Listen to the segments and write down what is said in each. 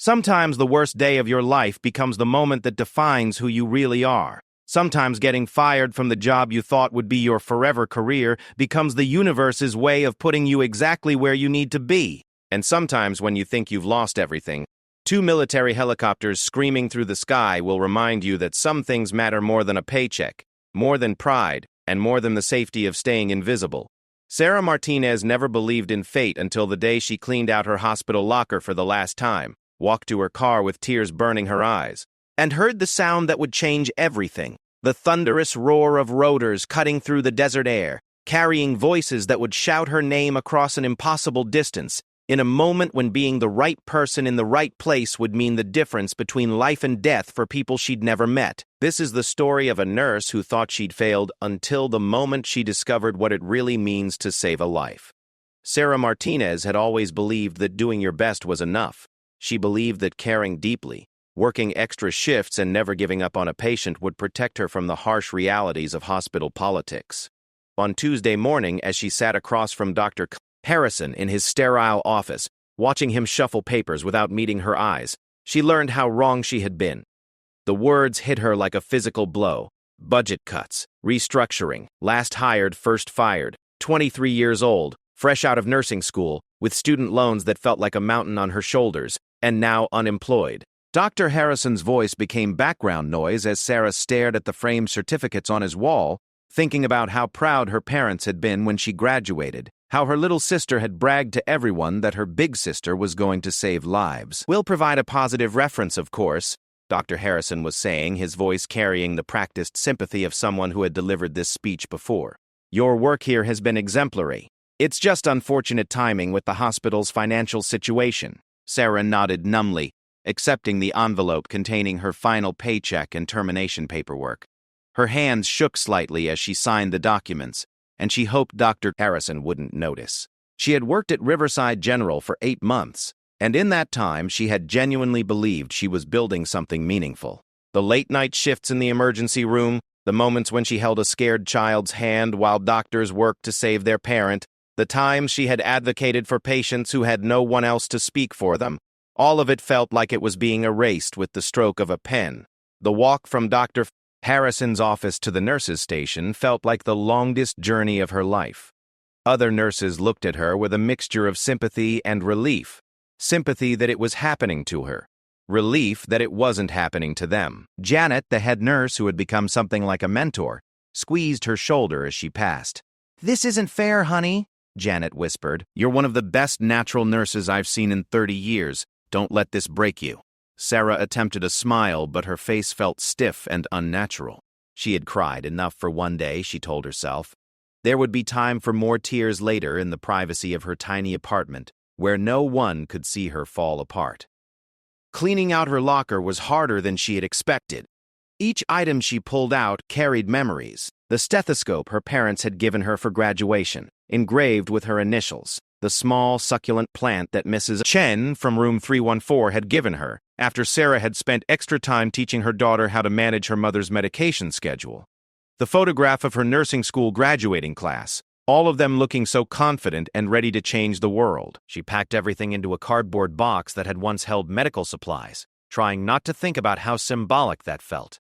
Sometimes the worst day of your life becomes the moment that defines who you really are. Sometimes getting fired from the job you thought would be your forever career becomes the universe's way of putting you exactly where you need to be. And sometimes when you think you've lost everything, two military helicopters screaming through the sky will remind you that some things matter more than a paycheck, more than pride, and more than the safety of staying invisible. Sarah Martinez never believed in fate until the day she cleaned out her hospital locker for the last time, walked to her car with tears burning her eyes, and heard the sound that would change everything, the thunderous roar of rotors cutting through the desert air, carrying voices that would shout her name across an impossible distance, in a moment when being the right person in the right place would mean the difference between life and death for people she'd never met. This is the story of a nurse who thought she'd failed until the moment she discovered what it really means to save a life. Sarah Martinez had always believed that doing your best was enough. She believed that caring deeply, working extra shifts and never giving up on a patient would protect her from the harsh realities of hospital politics. On Tuesday morning, as she sat across from Dr. Harrison in his sterile office, watching him shuffle papers without meeting her eyes, she learned how wrong she had been. The words hit her like a physical blow. Budget cuts, restructuring, last hired, first fired, 23 years old, fresh out of nursing school, with student loans that felt like a mountain on her shoulders, and now unemployed. Dr. Harrison's voice became background noise as Sarah stared at the framed certificates on his wall, thinking about how proud her parents had been when she graduated, how her little sister had bragged to everyone that her big sister was going to save lives. "We'll provide a positive reference, of course," Dr. Harrison was saying, his voice carrying the practiced sympathy of someone who had delivered this speech before. "Your work here has been exemplary. It's just unfortunate timing with the hospital's financial situation." Sarah nodded numbly, accepting the envelope containing her final paycheck and termination paperwork. Her hands shook slightly as she signed the documents, and she hoped Dr. Harrison wouldn't notice. She had worked at Riverside General for 8 months, and in that time she had genuinely believed she was building something meaningful. The late-night shifts in the emergency room, the moments when she held a scared child's hand while doctors worked to save their parent, the times she had advocated for patients who had no one else to speak for them, all of it felt like it was being erased with the stroke of a pen. The walk from Dr. Harrison's office to the nurses' station felt like the longest journey of her life. Other nurses looked at her with a mixture of sympathy and relief. Sympathy that it was happening to her. Relief that it wasn't happening to them. Janet, the head nurse who had become something like a mentor, squeezed her shoulder as she passed. "This isn't fair, honey," Janet whispered. "You're one of the best natural nurses I've seen in 30 years. Don't let this break you." Sarah attempted a smile, but her face felt stiff and unnatural. She had cried enough for one day, she told herself. There would be time for more tears later in the privacy of her tiny apartment, where no one could see her fall apart. Cleaning out her locker was harder than she had expected. Each item she pulled out carried memories. The stethoscope her parents had given her for graduation, engraved with her initials. The small, succulent plant that Mrs. Chen from room 314 had given her, after Sarah had spent extra time teaching her daughter how to manage her mother's medication schedule. The photograph of her nursing school graduating class, all of them looking so confident and ready to change the world. She packed everything into a cardboard box that had once held medical supplies, trying not to think about how symbolic that felt.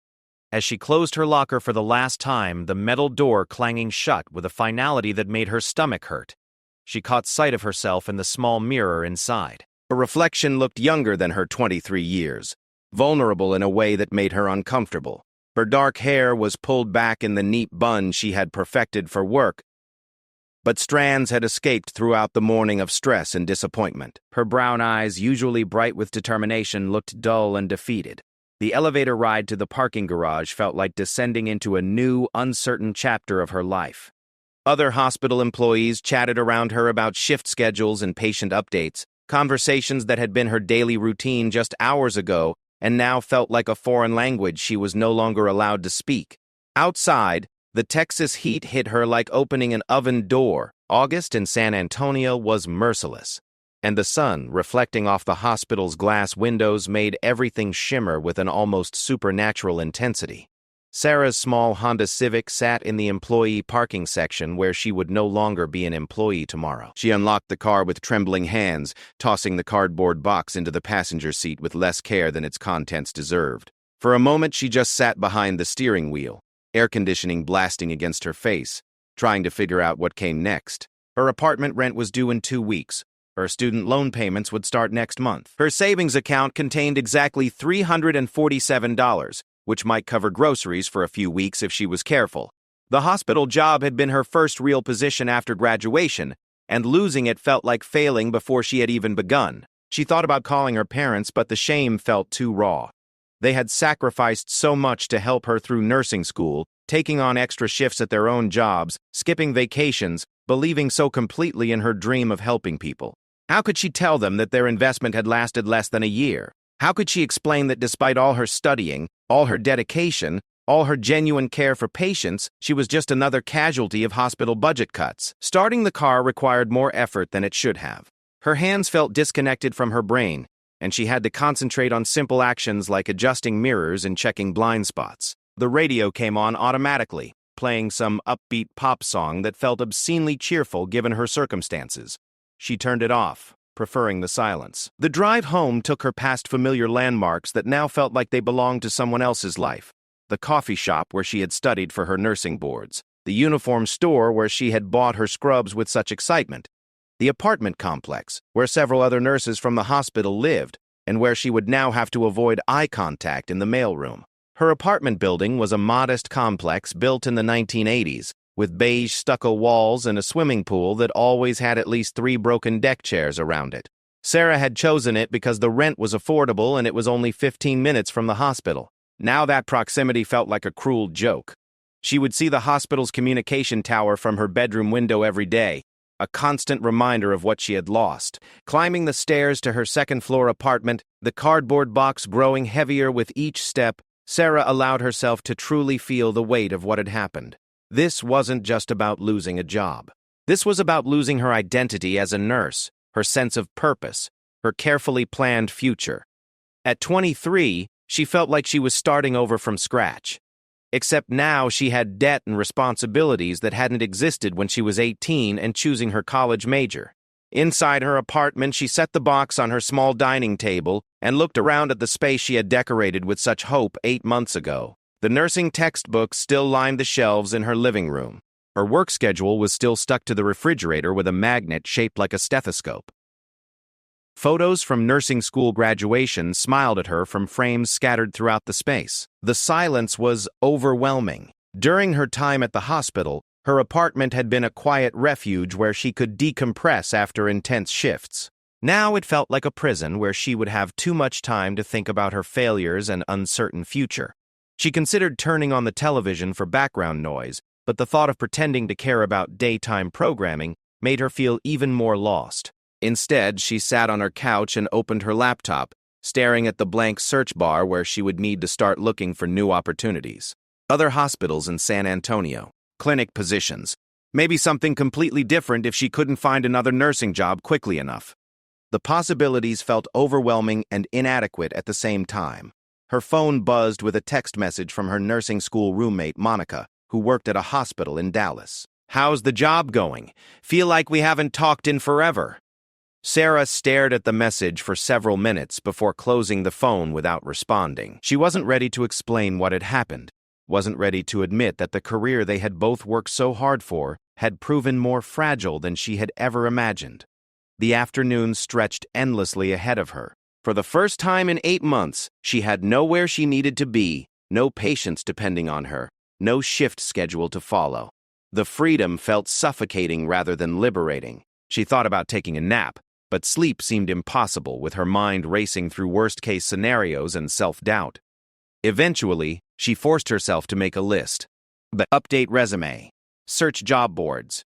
As she closed her locker for the last time, the metal door clanging shut with a finality that made her stomach hurt. She caught sight of herself in the small mirror inside. Her reflection looked younger than her 23 years, vulnerable in a way that made her uncomfortable. Her dark hair was pulled back in the neat bun she had perfected for work, but strands had escaped throughout the morning of stress and disappointment. Her brown eyes, usually bright with determination, looked dull and defeated. The elevator ride to the parking garage felt like descending into a new, uncertain chapter of her life. Other hospital employees chatted around her about shift schedules and patient updates, conversations that had been her daily routine just hours ago and now felt like a foreign language she was no longer allowed to speak. Outside, the Texas heat hit her like opening an oven door. August in San Antonio was merciless, and the sun, reflecting off the hospital's glass windows, made everything shimmer with an almost supernatural intensity. Sarah's small Honda Civic sat in the employee parking section where she would no longer be an employee tomorrow. She unlocked the car with trembling hands, tossing the cardboard box into the passenger seat with less care than its contents deserved. For a moment, she just sat behind the steering wheel, air conditioning blasting against her face, trying to figure out what came next. Her apartment rent was due in 2 weeks. Her student loan payments would start next month. Her savings account contained exactly $347, which might cover groceries for a few weeks if she was careful. The hospital job had been her first real position after graduation, and losing it felt like failing before she had even begun. She thought about calling her parents, but the shame felt too raw. They had sacrificed so much to help her through nursing school, taking on extra shifts at their own jobs, skipping vacations, believing so completely in her dream of helping people. How could she tell them that their investment had lasted less than a year? How could she explain that despite all her studying, all her dedication, all her genuine care for patients, she was just another casualty of hospital budget cuts? Starting the car required more effort than it should have. Her hands felt disconnected from her brain, and she had to concentrate on simple actions like adjusting mirrors and checking blind spots. The radio came on automatically, playing some upbeat pop song that felt obscenely cheerful given her circumstances. She turned it off, preferring the silence. The drive home took her past familiar landmarks that now felt like they belonged to someone else's life. The coffee shop where she had studied for her nursing boards. The uniform store where she had bought her scrubs with such excitement. The apartment complex where several other nurses from the hospital lived and where she would now have to avoid eye contact in the mailroom. Her apartment building was a modest complex built in the 1980s, with beige stucco walls and a swimming pool that always had at least 3 broken deck chairs around it. Sarah had chosen it because the rent was affordable and it was only 15 minutes from the hospital. Now that proximity felt like a cruel joke. She would see the hospital's communication tower from her bedroom window every day, a constant reminder of what she had lost. Climbing the stairs to her second-floor apartment, the cardboard box growing heavier with each step, Sarah allowed herself to truly feel the weight of what had happened. This wasn't just about losing a job. This was about losing her identity as a nurse, her sense of purpose, her carefully planned future. At 23, she felt like she was starting over from scratch. Except now she had debt and responsibilities that hadn't existed when she was 18 and choosing her college major. Inside her apartment, she set the box on her small dining table and looked around at the space she had decorated with such hope 8 months ago. The nursing textbooks still lined the shelves in her living room. Her work schedule was still stuck to the refrigerator with a magnet shaped like a stethoscope. Photos from nursing school graduation smiled at her from frames scattered throughout the space. The silence was overwhelming. During her time at the hospital, her apartment had been a quiet refuge where she could decompress after intense shifts. Now it felt like a prison where she would have too much time to think about her failures and uncertain future. She considered turning on the television for background noise, but the thought of pretending to care about daytime programming made her feel even more lost. Instead, she sat on her couch and opened her laptop, staring at the blank search bar where she would need to start looking for new opportunities. Other hospitals in San Antonio, clinic positions, maybe something completely different if she couldn't find another nursing job quickly enough. The possibilities felt overwhelming and inadequate at the same time. Her phone buzzed with a text message from her nursing school roommate, Monica, who worked at a hospital in Dallas. "How's the job going? Feel like we haven't talked in forever." Sarah stared at the message for several minutes before closing the phone without responding. She wasn't ready to explain what had happened, wasn't ready to admit that the career they had both worked so hard for had proven more fragile than she had ever imagined. The afternoon stretched endlessly ahead of her. For the first time in 8 months, she had nowhere she needed to be, no patients depending on her, no shift schedule to follow. The freedom felt suffocating rather than liberating. She thought about taking a nap, but sleep seemed impossible with her mind racing through worst-case scenarios and self-doubt. Eventually, she forced herself to make a list. Update resume. Search job boards.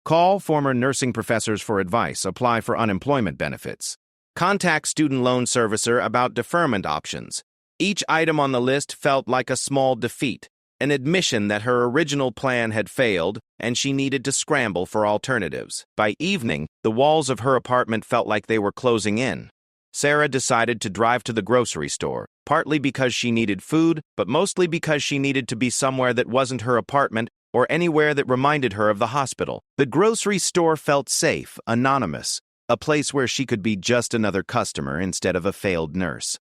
Call former nursing professors for advice. Apply for unemployment benefits. Contact student loan servicer about deferment options. Each item on the list felt like a small defeat, an admission that her original plan had failed and she needed to scramble for alternatives. By evening, the walls of her apartment felt like they were closing in. Sarah decided to drive to the grocery store, partly because she needed food, but mostly because she needed to be somewhere that wasn't her apartment or anywhere that reminded her of the hospital. The grocery store felt safe, anonymous, a place where she could be just another customer instead of a failed nurse.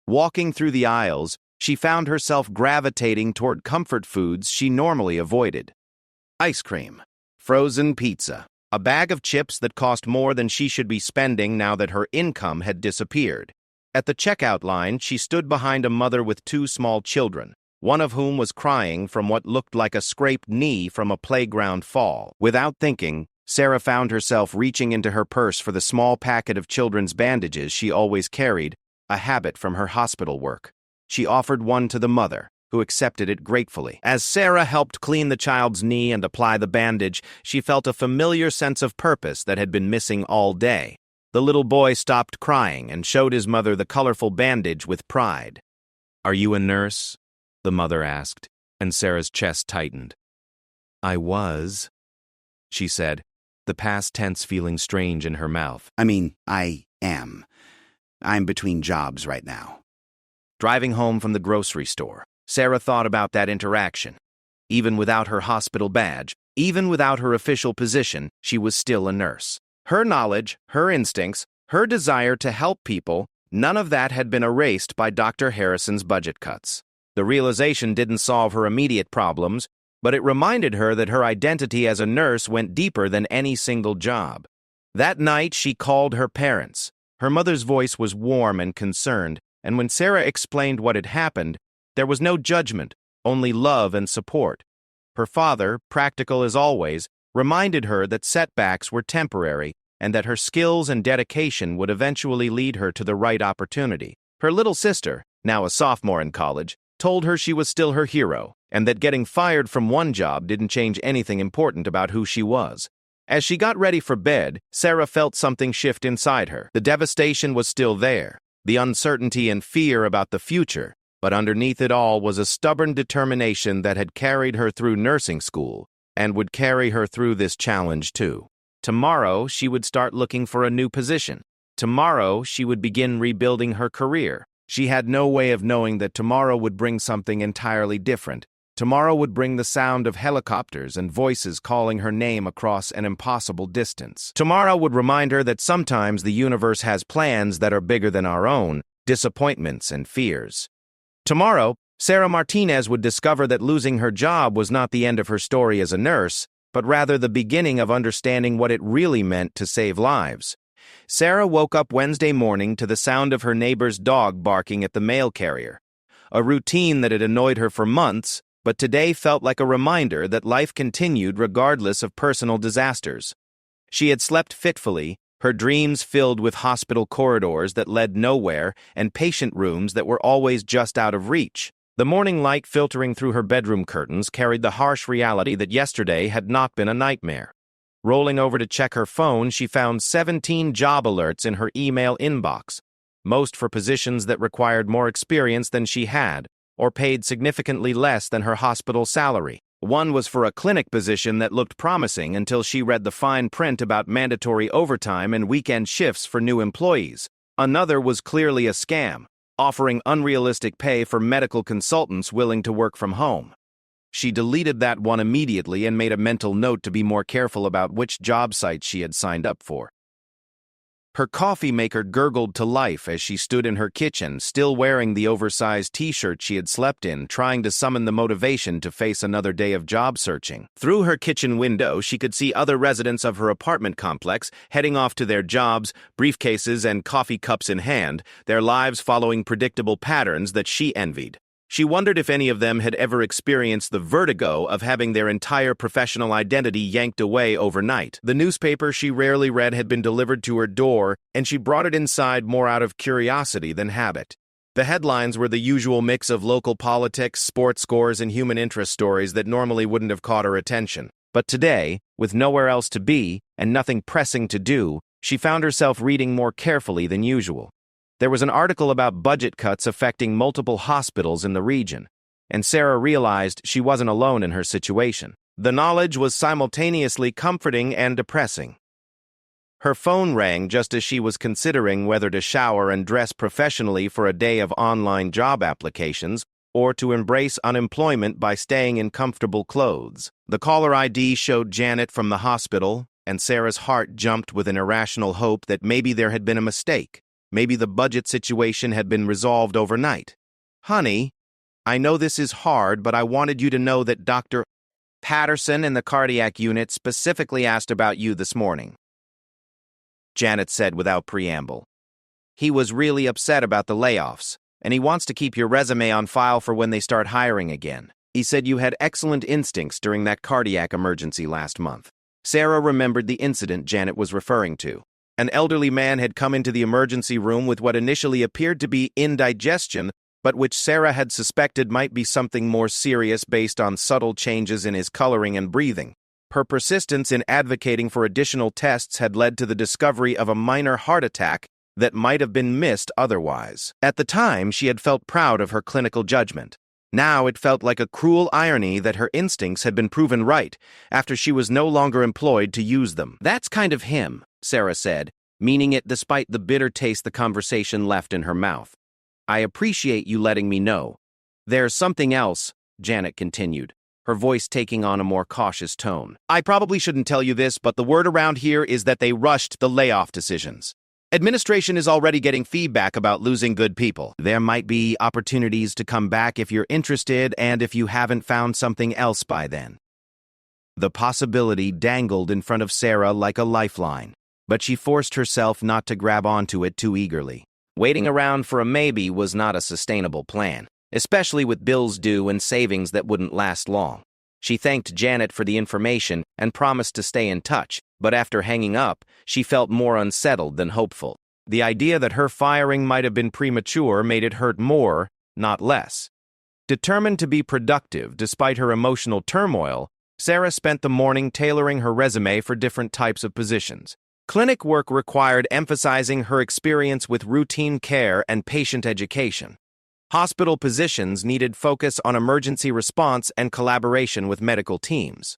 Walking through the aisles, she found herself gravitating toward comfort foods she normally avoided. Ice cream, frozen pizza, a bag of chips that cost more than she should be spending now that her income had disappeared. At the checkout line, she stood behind a mother with two small children, one of whom was crying from what looked like a scraped knee from a playground fall. Without thinking, Sarah found herself reaching into her purse for the small packet of children's bandages she always carried, a habit from her hospital work. She offered one to the mother, who accepted it gratefully. As Sarah helped clean the child's knee and apply the bandage, she felt a familiar sense of purpose that had been missing all day. The little boy stopped crying and showed his mother the colorful bandage with pride. "Are you a nurse?" the mother asked, and Sarah's chest tightened. "I was," she said, the past tense feeling strange in her mouth. I am. I'm between jobs right now. Driving home from the grocery store, Sarah thought about that interaction. Even without her hospital badge, even without her official position, she was still a nurse. Her knowledge, her instincts, her desire to help people, none of that had been erased by Dr. Harrison's budget cuts. The realization didn't solve her immediate problems, but it reminded her that her identity as a nurse went deeper than any single job. That night, she called her parents. Her mother's voice was warm and concerned, and when Sarah explained what had happened, there was no judgment, only love and support. Her father, practical as always, reminded her that setbacks were temporary and that her skills and dedication would eventually lead her to the right opportunity. Her little sister, now a sophomore in college, told her she was still her hero and that getting fired from one job didn't change anything important about who she was. As she got ready for bed, Sarah felt something shift inside her. The devastation was still there, the uncertainty and fear about the future, but underneath it all was a stubborn determination that had carried her through nursing school and would carry her through this challenge too. Tomorrow, she would start looking for a new position. Tomorrow, she would begin rebuilding her career. She had no way of knowing that tomorrow would bring something entirely different. Tomorrow would bring the sound of helicopters and voices calling her name across an impossible distance. Tomorrow would remind her that sometimes the universe has plans that are bigger than our own, disappointments and fears. Tomorrow, Sarah Martinez would discover that losing her job was not the end of her story as a nurse, but rather the beginning of understanding what it really meant to save lives. Sarah woke up Wednesday morning to the sound of her neighbor's dog barking at the mail carrier, a routine that had annoyed her for months, but today felt like a reminder that life continued regardless of personal disasters. She had slept fitfully, her dreams filled with hospital corridors that led nowhere and patient rooms that were always just out of reach. The morning light filtering through her bedroom curtains carried the harsh reality that yesterday had not been a nightmare. Rolling over to check her phone, she found 17 job alerts in her email inbox, most for positions that required more experience than she had, or paid significantly less than her hospital salary. One was for a clinic position that looked promising until she read the fine print about mandatory overtime and weekend shifts for new employees. Another was clearly a scam, offering unrealistic pay for medical consultants willing to work from home. She deleted that one immediately and made a mental note to be more careful about which job sites she had signed up for. Her coffee maker gurgled to life as she stood in her kitchen, still wearing the oversized t-shirt she had slept in, trying to summon the motivation to face another day of job searching. Through her kitchen window, she could see other residents of her apartment complex heading off to their jobs, briefcases and coffee cups in hand, their lives following predictable patterns that she envied. She wondered if any of them had ever experienced the vertigo of having their entire professional identity yanked away overnight. The newspaper she rarely read had been delivered to her door, and she brought it inside more out of curiosity than habit. The headlines were the usual mix of local politics, sports scores, and human interest stories that normally wouldn't have caught her attention. But today, with nowhere else to be and nothing pressing to do, she found herself reading more carefully than usual. There was an article about budget cuts affecting multiple hospitals in the region, and Sarah realized she wasn't alone in her situation. The knowledge was simultaneously comforting and depressing. Her phone rang just as she was considering whether to shower and dress professionally for a day of online job applications or to embrace unemployment by staying in comfortable clothes. The caller ID showed Janet from the hospital, and Sarah's heart jumped with an irrational hope that maybe there had been a mistake. Maybe the budget situation had been resolved overnight. "Honey, I know this is hard, but I wanted you to know that Dr. Patterson in the cardiac unit specifically asked about you this morning," Janet said without preamble. "He was really upset about the layoffs, and he wants to keep your resume on file for when they start hiring again. He said you had excellent instincts during that cardiac emergency last month." Sarah remembered the incident Janet was referring to. An elderly man had come into the emergency room with what initially appeared to be indigestion, but which Sarah had suspected might be something more serious based on subtle changes in his coloring and breathing. Her persistence in advocating for additional tests had led to the discovery of a minor heart attack that might have been missed otherwise. At the time, she had felt proud of her clinical judgment. Now it felt like a cruel irony that her instincts had been proven right after she was no longer employed to use them. "That's kind of him," Sarah said, meaning it despite the bitter taste the conversation left in her mouth. "I appreciate you letting me know. There's something else," Janet continued, her voice taking on a more cautious tone. "I probably shouldn't tell you this, but the word around here is that they rushed the layoff decisions. Administration is already getting feedback about losing good people. There might be opportunities to come back if you're interested and if you haven't found something else by then." The possibility dangled in front of Sarah like a lifeline, but she forced herself not to grab onto it too eagerly. Waiting around for a maybe was not a sustainable plan, especially with bills due and savings that wouldn't last long. She thanked Janet for the information and promised to stay in touch, but after hanging up, she felt more unsettled than hopeful. The idea that her firing might have been premature made it hurt more, not less. Determined to be productive despite her emotional turmoil, Sarah spent the morning tailoring her resume for different types of positions. Clinic work required emphasizing her experience with routine care and patient education. Hospital positions needed focus on emergency response and collaboration with medical teams.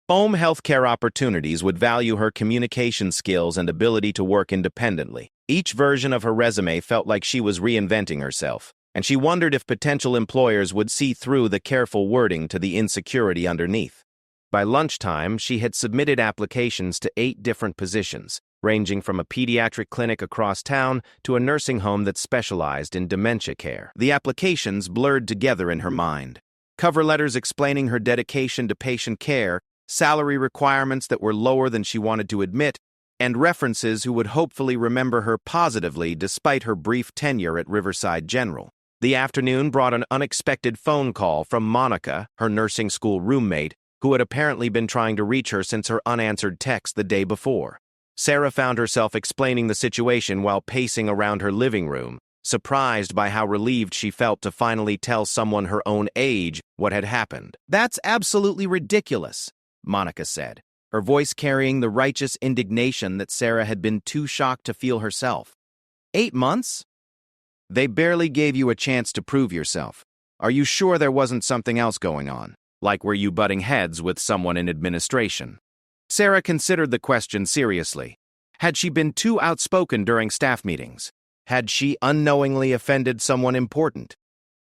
Home healthcare opportunities would value her communication skills and ability to work independently. Each version of her resume felt like she was reinventing herself, and she wondered if potential employers would see through the careful wording to the insecurity underneath. By lunchtime, she had submitted applications to 8 different positions, ranging from a pediatric clinic across town to a nursing home that specialized in dementia care. The applications blurred together in her mind. Cover letters explaining her dedication to patient care, salary requirements that were lower than she wanted to admit, and references who would hopefully remember her positively despite her brief tenure at Riverside General. The afternoon brought an unexpected phone call from Monica, her nursing school roommate, who had apparently been trying to reach her since her unanswered text the day before. Sarah found herself explaining the situation while pacing around her living room, surprised by how relieved she felt to finally tell someone her own age what had happened. "That's absolutely ridiculous," Monica said, her voice carrying the righteous indignation that Sarah had been too shocked to feel herself. 8 months? They barely gave you a chance to prove yourself. Are you sure there wasn't something else going on? Like were you butting heads with someone in administration? Sarah considered the question seriously. Had she been too outspoken during staff meetings? Had she unknowingly offended someone important?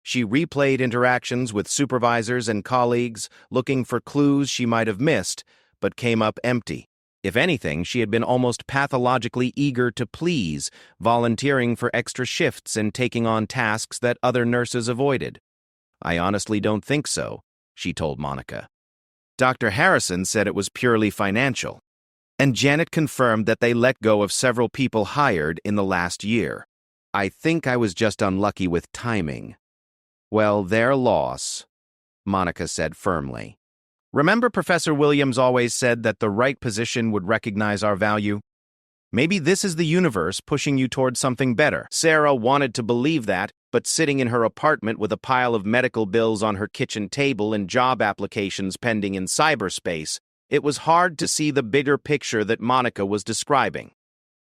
She replayed interactions with supervisors and colleagues, looking for clues she might have missed, but came up empty. If anything, she had been almost pathologically eager to please, volunteering for extra shifts and taking on tasks that other nurses avoided. "I honestly don't think so," she told Monica. Dr. Harrison said it was purely financial, and Janet confirmed that they let go of several people hired in the last year. "I think I was just unlucky with timing." "Well, their loss," Monica said firmly. "Remember Professor Williams always said that the right position would recognize our value? Maybe this is the universe pushing you toward something better." Sarah wanted to believe that, but sitting in her apartment with a pile of medical bills on her kitchen table and job applications pending in cyberspace, it was hard to see the bigger picture that Monica was describing.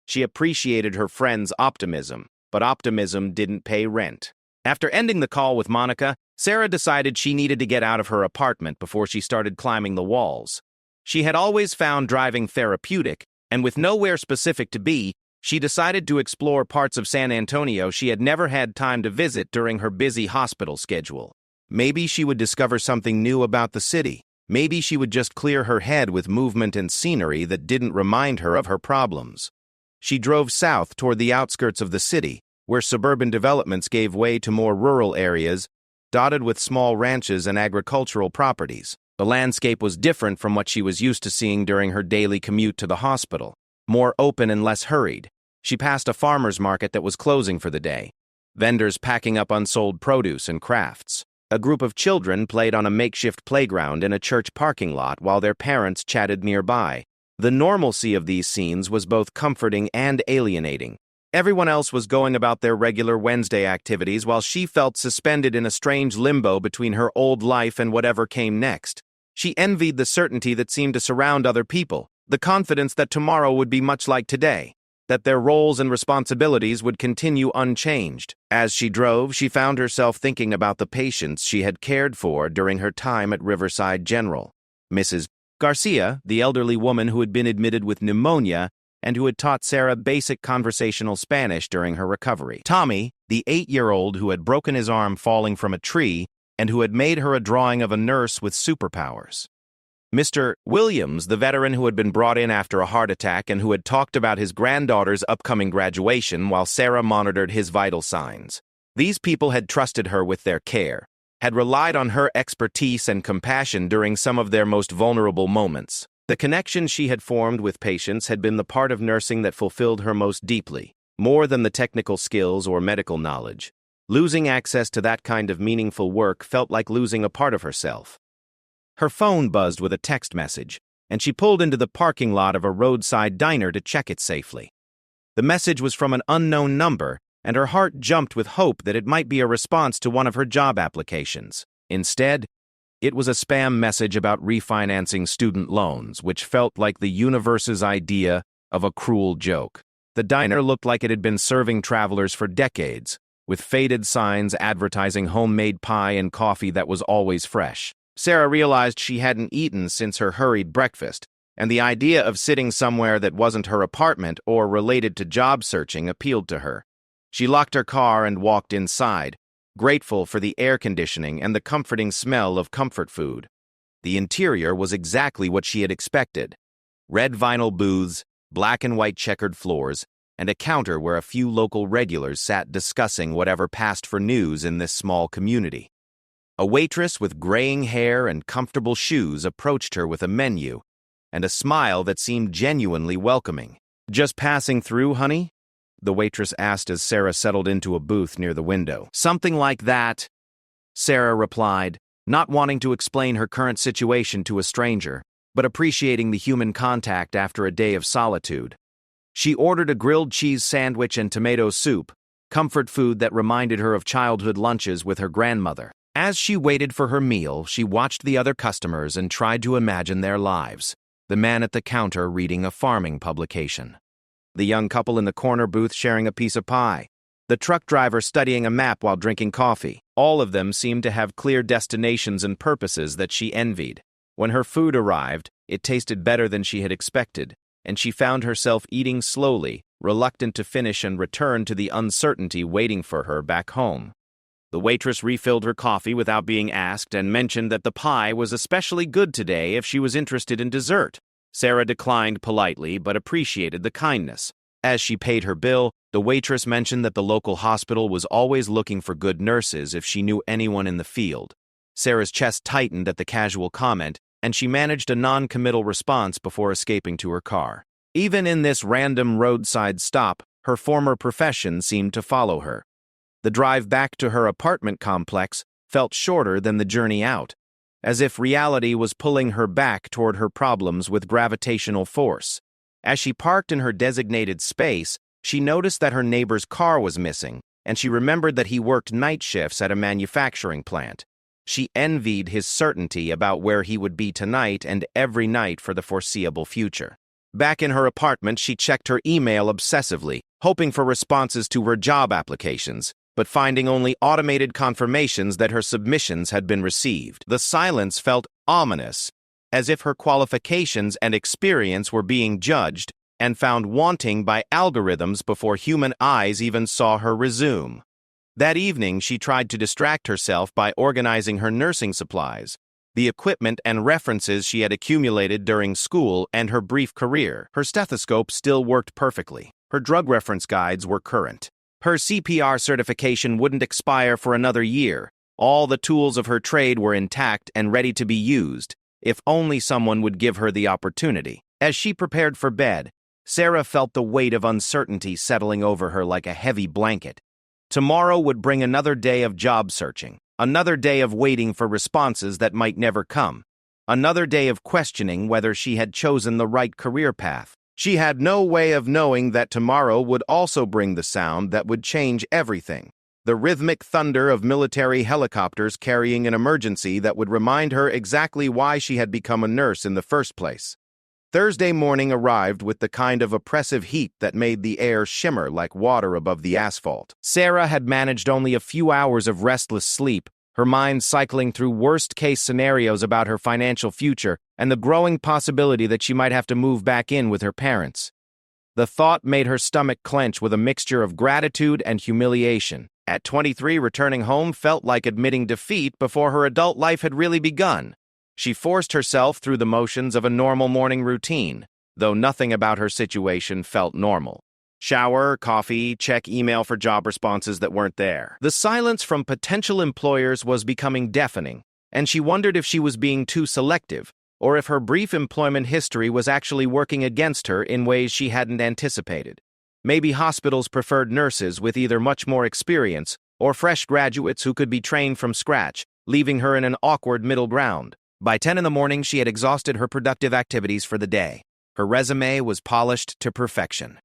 She appreciated her friend's optimism, but optimism didn't pay rent. After ending the call with Monica, Sarah decided she needed to get out of her apartment before she started climbing the walls. She had always found driving therapeutic, And with nowhere specific to be, she decided to explore parts of San Antonio she had never had time to visit during her busy hospital schedule. Maybe she would discover something new about the city. Maybe she would just clear her head with movement and scenery that didn't remind her of her problems. She drove south toward the outskirts of the city, where suburban developments gave way to more rural areas, dotted with small ranches and agricultural properties. The landscape was different from what she was used to seeing during her daily commute to the hospital, more open and less hurried. She passed a farmer's market that was closing for the day, vendors packing up unsold produce and crafts. A group of children played on a makeshift playground in a church parking lot while their parents chatted nearby. The normalcy of these scenes was both comforting and alienating. Everyone else was going about their regular Wednesday activities while she felt suspended in a strange limbo between her old life and whatever came next. She envied the certainty that seemed to surround other people, the confidence that tomorrow would be much like today, that their roles and responsibilities would continue unchanged. As she drove, she found herself thinking about the patients she had cared for during her time at Riverside General. Mrs. Garcia, the elderly woman who had been admitted with pneumonia and who had taught Sarah basic conversational Spanish during her recovery. Tommy, the 8-year-old who had broken his arm falling from a tree and who had made her a drawing of a nurse with superpowers. Mr. Williams, the veteran who had been brought in after a heart attack and who had talked about his granddaughter's upcoming graduation while Sarah monitored his vital signs. These people had trusted her with their care, had relied on her expertise and compassion during some of their most vulnerable moments. The connection she had formed with patients had been the part of nursing that fulfilled her most deeply, more than the technical skills or medical knowledge. Losing access to that kind of meaningful work felt like losing a part of herself. Her phone buzzed with a text message, and she pulled into the parking lot of a roadside diner to check it safely. The message was from an unknown number, and her heart jumped with hope that it might be a response to one of her job applications. Instead, it was a spam message about refinancing student loans, which felt like the universe's idea of a cruel joke. The diner looked like it had been serving travelers for decades, with faded signs advertising homemade pie and coffee that was always fresh. Sarah realized she hadn't eaten since her hurried breakfast, and the idea of sitting somewhere that wasn't her apartment or related to job searching appealed to her. She locked her car and walked inside, grateful for the air conditioning and the comforting smell of comfort food. The interior was exactly what she had expected. Red vinyl booths, black and white checkered floors, and a counter where a few local regulars sat discussing whatever passed for news in this small community. A waitress with graying hair and comfortable shoes approached her with a menu and a smile that seemed genuinely welcoming. "Just passing through, honey?" the waitress asked as Sarah settled into a booth near the window. "Something like that," Sarah replied, not wanting to explain her current situation to a stranger, but appreciating the human contact after a day of solitude. She ordered a grilled cheese sandwich and tomato soup, comfort food that reminded her of childhood lunches with her grandmother. As she waited for her meal, she watched the other customers and tried to imagine their lives. The man at the counter reading a farming publication. The young couple in the corner booth sharing a piece of pie. The truck driver studying a map while drinking coffee. All of them seemed to have clear destinations and purposes that she envied. When her food arrived, it tasted better than she had expected, and she found herself eating slowly, reluctant to finish and return to the uncertainty waiting for her back home. The waitress refilled her coffee without being asked and mentioned that the pie was especially good today if she was interested in dessert. Sarah declined politely but appreciated the kindness. As she paid her bill, the waitress mentioned that the local hospital was always looking for good nurses if she knew anyone in the field. Sarah's chest tightened at the casual comment, and she managed a non-committal response before escaping to her car. Even in this random roadside stop, her former profession seemed to follow her. The drive back to her apartment complex felt shorter than the journey out, as if reality was pulling her back toward her problems with gravitational force. As she parked in her designated space, she noticed that her neighbor's car was missing, and she remembered that he worked night shifts at a manufacturing plant. She envied his certainty about where he would be tonight and every night for the foreseeable future. Back in her apartment, she checked her email obsessively, hoping for responses to her job applications, but finding only automated confirmations that her submissions had been received. The silence felt ominous, as if her qualifications and experience were being judged, and found wanting by algorithms before human eyes even saw her resume. That evening, she tried to distract herself by organizing her nursing supplies, the equipment and references she had accumulated during school and her brief career. Her stethoscope still worked perfectly. Her drug reference guides were current. Her CPR certification wouldn't expire for another year. All the tools of her trade were intact and ready to be used, if only someone would give her the opportunity. As she prepared for bed, Sarah felt the weight of uncertainty settling over her like a heavy blanket. Tomorrow would bring another day of job searching, another day of waiting for responses that might never come, another day of questioning whether she had chosen the right career path. She had no way of knowing that tomorrow would also bring the sound that would change everything. The rhythmic thunder of military helicopters carrying an emergency that would remind her exactly why she had become a nurse in the first place. Thursday morning arrived with the kind of oppressive heat that made the air shimmer like water above the asphalt. Sarah had managed only a few hours of restless sleep, her mind cycling through worst-case scenarios about her financial future and the growing possibility that she might have to move back in with her parents. The thought made her stomach clench with a mixture of gratitude and humiliation. At 23, returning home felt like admitting defeat before her adult life had really begun. She forced herself through the motions of a normal morning routine, though nothing about her situation felt normal. Shower, coffee, check email for job responses that weren't there. The silence from potential employers was becoming deafening, and she wondered if she was being too selective, or if her brief employment history was actually working against her in ways she hadn't anticipated. Maybe hospitals preferred nurses with either much more experience or fresh graduates who could be trained from scratch, leaving her in an awkward middle ground. By 10 in the morning, she had exhausted her productive activities for the day. Her resume was polished to perfection.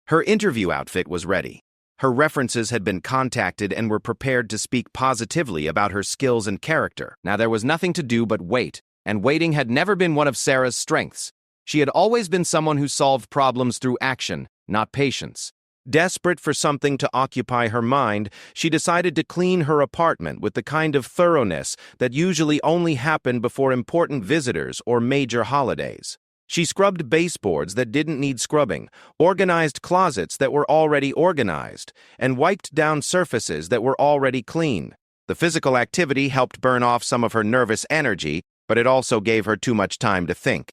Her interview outfit was ready. Her references had been contacted and were prepared to speak positively about her skills and character. Now there was nothing to do but wait, and waiting had never been one of Sarah's strengths. She had always been someone who solved problems through action, not patience. Desperate for something to occupy her mind, she decided to clean her apartment with the kind of thoroughness that usually only happened before important visitors or major holidays. She scrubbed baseboards that didn't need scrubbing, organized closets that were already organized, and wiped down surfaces that were already clean. The physical activity helped burn off some of her nervous energy, but it also gave her too much time to think.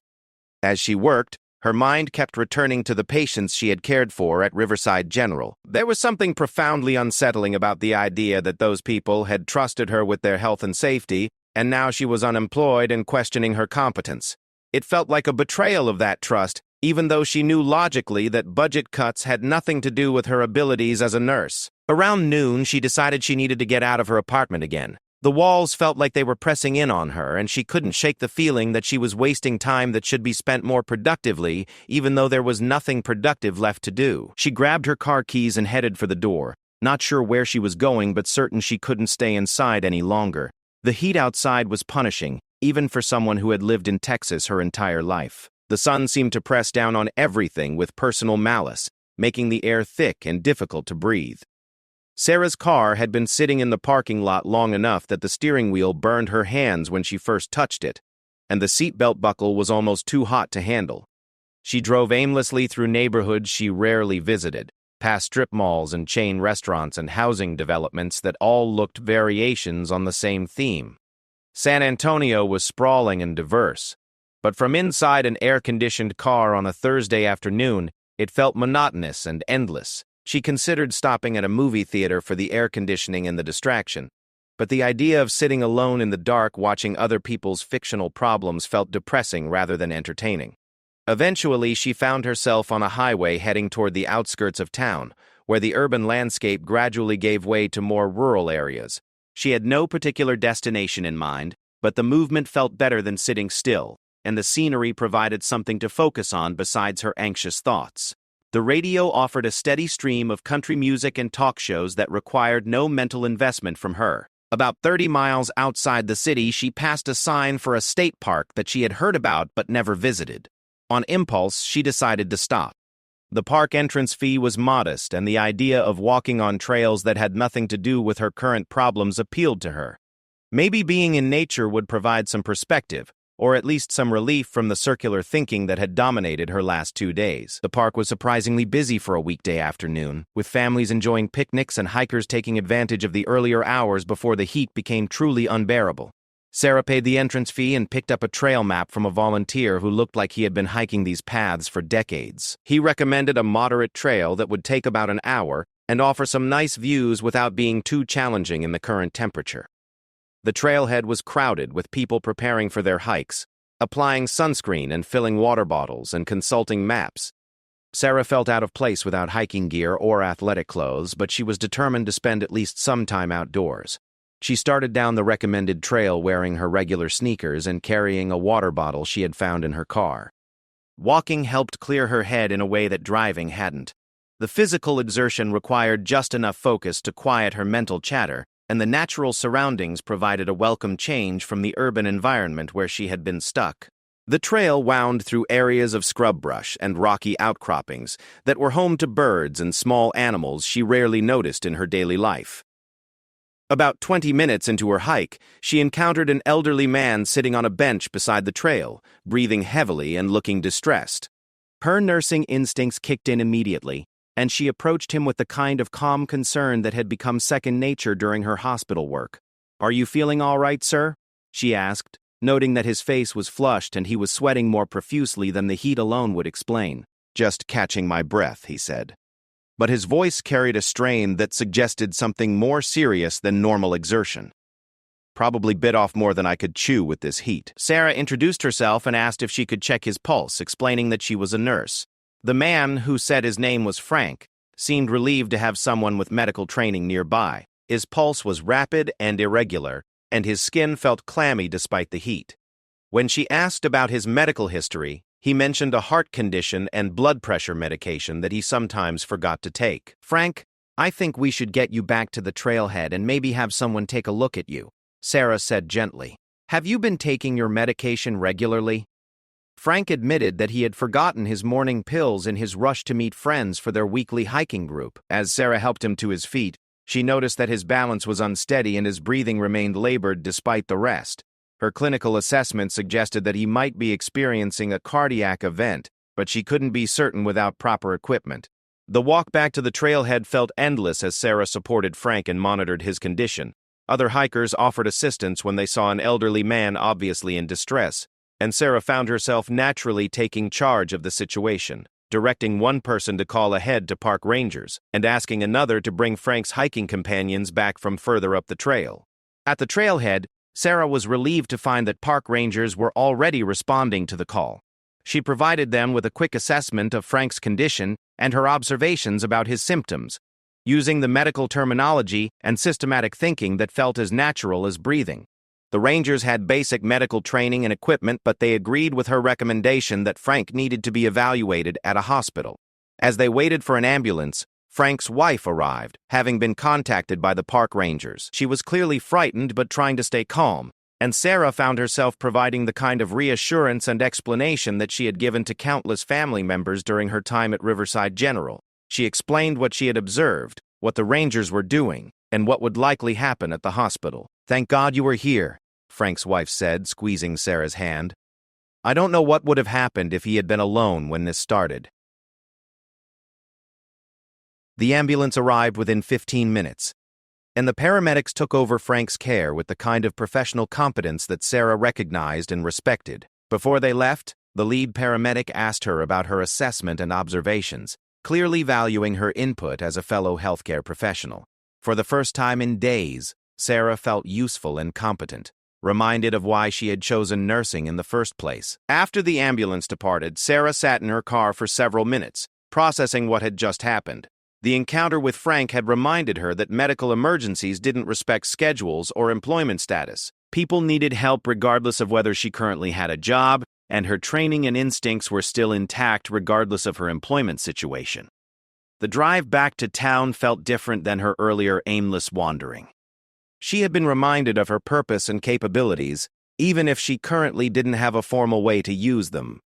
As she worked, her mind kept returning to the patients she had cared for at Riverside General. There was something profoundly unsettling about the idea that those people had trusted her with their health and safety, and now she was unemployed and questioning her competence. It felt like a betrayal of that trust, even though she knew logically that budget cuts had nothing to do with her abilities as a nurse. Around noon, she decided she needed to get out of her apartment again. The walls felt like they were pressing in on her, and she couldn't shake the feeling that she was wasting time that should be spent more productively, even though there was nothing productive left to do. She grabbed her car keys and headed for the door, not sure where she was going but certain she couldn't stay inside any longer. The heat outside was punishing, even for someone who had lived in Texas her entire life. The sun seemed to press down on everything with personal malice, making the air thick and difficult to breathe. Sarah's car had been sitting in the parking lot long enough that the steering wheel burned her hands when she first touched it, and the seatbelt buckle was almost too hot to handle. She drove aimlessly through neighborhoods she rarely visited, past strip malls and chain restaurants and housing developments that all looked variations on the same theme. San Antonio was sprawling and diverse, but from inside an air-conditioned car on a Thursday afternoon, it felt monotonous and endless. She considered stopping at a movie theater for the air conditioning and the distraction, but the idea of sitting alone in the dark watching other people's fictional problems felt depressing rather than entertaining. Eventually, she found herself on a highway heading toward the outskirts of town, where the urban landscape gradually gave way to more rural areas. She had no particular destination in mind, but the movement felt better than sitting still, and the scenery provided something to focus on besides her anxious thoughts. The radio offered a steady stream of country music and talk shows that required no mental investment from her. About 30 miles outside the city, she passed a sign for a state park that she had heard about but never visited. On impulse, she decided to stop. The park entrance fee was modest, and the idea of walking on trails that had nothing to do with her current problems appealed to her. Maybe being in nature would provide some perspective, or at least some relief from the circular thinking that had dominated her last 2 days. The park was surprisingly busy for a weekday afternoon, with families enjoying picnics and hikers taking advantage of the earlier hours before the heat became truly unbearable. Sarah paid the entrance fee and picked up a trail map from a volunteer who looked like he had been hiking these paths for decades. He recommended a moderate trail that would take about an hour and offer some nice views without being too challenging in the current temperature. The trailhead was crowded with people preparing for their hikes, applying sunscreen and filling water bottles and consulting maps. Sarah felt out of place without hiking gear or athletic clothes, but she was determined to spend at least some time outdoors. She started down the recommended trail wearing her regular sneakers and carrying a water bottle she had found in her car. Walking helped clear her head in a way that driving hadn't. The physical exertion required just enough focus to quiet her mental chatter, and the natural surroundings provided a welcome change from the urban environment where she had been stuck. The trail wound through areas of scrub brush and rocky outcroppings that were home to birds and small animals she rarely noticed in her daily life. About 20 minutes into her hike, she encountered an elderly man sitting on a bench beside the trail, breathing heavily and looking distressed. Her nursing instincts kicked in immediately, and she approached him with the kind of calm concern that had become second nature during her hospital work. "Are you feeling all right, sir?" she asked, noting that his face was flushed and he was sweating more profusely than the heat alone would explain. "Just catching my breath," he said. But his voice carried a strain that suggested something more serious than normal exertion. "Probably bit off more than I could chew with this heat." Sarah introduced herself and asked if she could check his pulse, explaining that she was a nurse. The man, who said his name was Frank, seemed relieved to have someone with medical training nearby. His pulse was rapid and irregular, and his skin felt clammy despite the heat. When she asked about his medical history, he mentioned a heart condition and blood pressure medication that he sometimes forgot to take. "Frank, I think we should get you back to the trailhead and maybe have someone take a look at you," Sarah said gently. "Have you been taking your medication regularly?" Frank admitted that he had forgotten his morning pills in his rush to meet friends for their weekly hiking group. As Sarah helped him to his feet, she noticed that his balance was unsteady and his breathing remained labored despite the rest. Her clinical assessment suggested that he might be experiencing a cardiac event, but she couldn't be certain without proper equipment. The walk back to the trailhead felt endless as Sarah supported Frank and monitored his condition. Other hikers offered assistance when they saw an elderly man obviously in distress, and Sarah found herself naturally taking charge of the situation, directing one person to call ahead to park rangers and asking another to bring Frank's hiking companions back from further up the trail. At the trailhead, Sarah was relieved to find that park rangers were already responding to the call. She provided them with a quick assessment of Frank's condition and her observations about his symptoms, using the medical terminology and systematic thinking that felt as natural as breathing. The rangers had basic medical training and equipment, but they agreed with her recommendation that Frank needed to be evaluated at a hospital. As they waited for an ambulance, Frank's wife arrived, having been contacted by the park rangers. She was clearly frightened but trying to stay calm, and Sarah found herself providing the kind of reassurance and explanation that she had given to countless family members during her time at Riverside General. She explained what she had observed, what the rangers were doing, and what would likely happen at the hospital. "Thank God you were here," Frank's wife said, squeezing Sarah's hand. "I don't know what would have happened if he had been alone when this started." The ambulance arrived within 15 minutes, and the paramedics took over Frank's care with the kind of professional competence that Sarah recognized and respected. Before they left, the lead paramedic asked her about her assessment and observations, clearly valuing her input as a fellow healthcare professional. For the first time in days, Sarah felt useful and competent, reminded of why she had chosen nursing in the first place. After the ambulance departed, Sarah sat in her car for several minutes, processing what had just happened. The encounter with Frank had reminded her that medical emergencies didn't respect schedules or employment status. People needed help regardless of whether she currently had a job, and her training and instincts were still intact regardless of her employment situation. The drive back to town felt different than her earlier aimless wandering. She had been reminded of her purpose and capabilities, even if she currently didn't have a formal way to use them.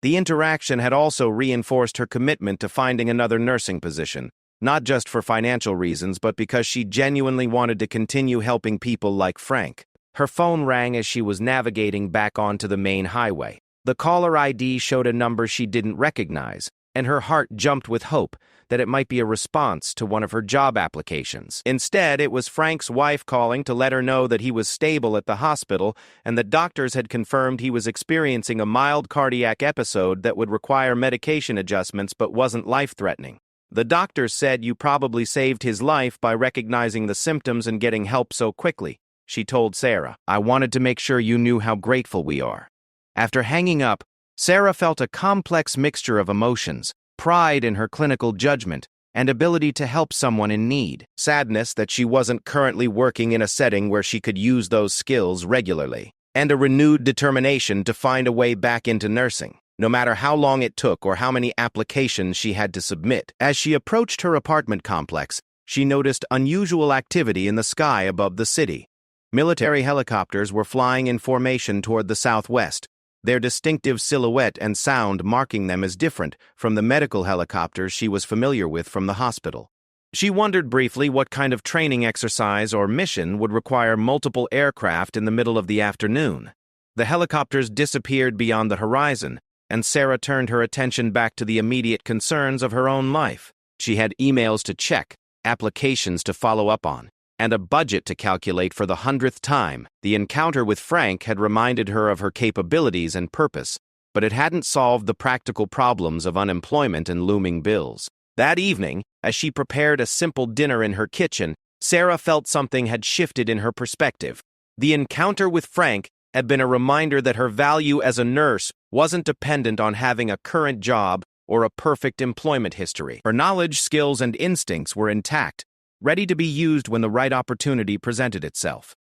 The interaction had also reinforced her commitment to finding another nursing position, not just for financial reasons, but because she genuinely wanted to continue helping people like Frank. Her phone rang as she was navigating back onto the main highway. The caller ID showed a number she didn't recognize, and her heart jumped with hope that it might be a response to one of her job applications. Instead, it was Frank's wife calling to let her know that he was stable at the hospital and the doctors had confirmed he was experiencing a mild cardiac episode that would require medication adjustments but wasn't life-threatening. The doctors said you probably saved his life by recognizing the symptoms and getting help so quickly, she told Sarah. I wanted to make sure you knew how grateful we are. After hanging up, Sarah felt a complex mixture of emotions, pride in her clinical judgment, and ability to help someone in need, sadness that she wasn't currently working in a setting where she could use those skills regularly, and a renewed determination to find a way back into nursing, no matter how long it took or how many applications she had to submit. As she approached her apartment complex, she noticed unusual activity in the sky above the city. Military helicopters were flying in formation toward the southwest, their distinctive silhouette and sound marking them as different from the medical helicopters she was familiar with from the hospital. She wondered briefly what kind of training exercise or mission would require multiple aircraft in the middle of the afternoon. The helicopters disappeared beyond the horizon, and Sarah turned her attention back to the immediate concerns of her own life. She had emails to check, applications to follow up on, and a budget to calculate for the 100th time. The encounter with Frank had reminded her of her capabilities and purpose, but it hadn't solved the practical problems of unemployment and looming bills. That evening, as she prepared a simple dinner in her kitchen, Sarah felt something had shifted in her perspective. The encounter with Frank had been a reminder that her value as a nurse wasn't dependent on having a current job or a perfect employment history. Her knowledge, skills, and instincts were intact, ready to be used when the right opportunity presented itself.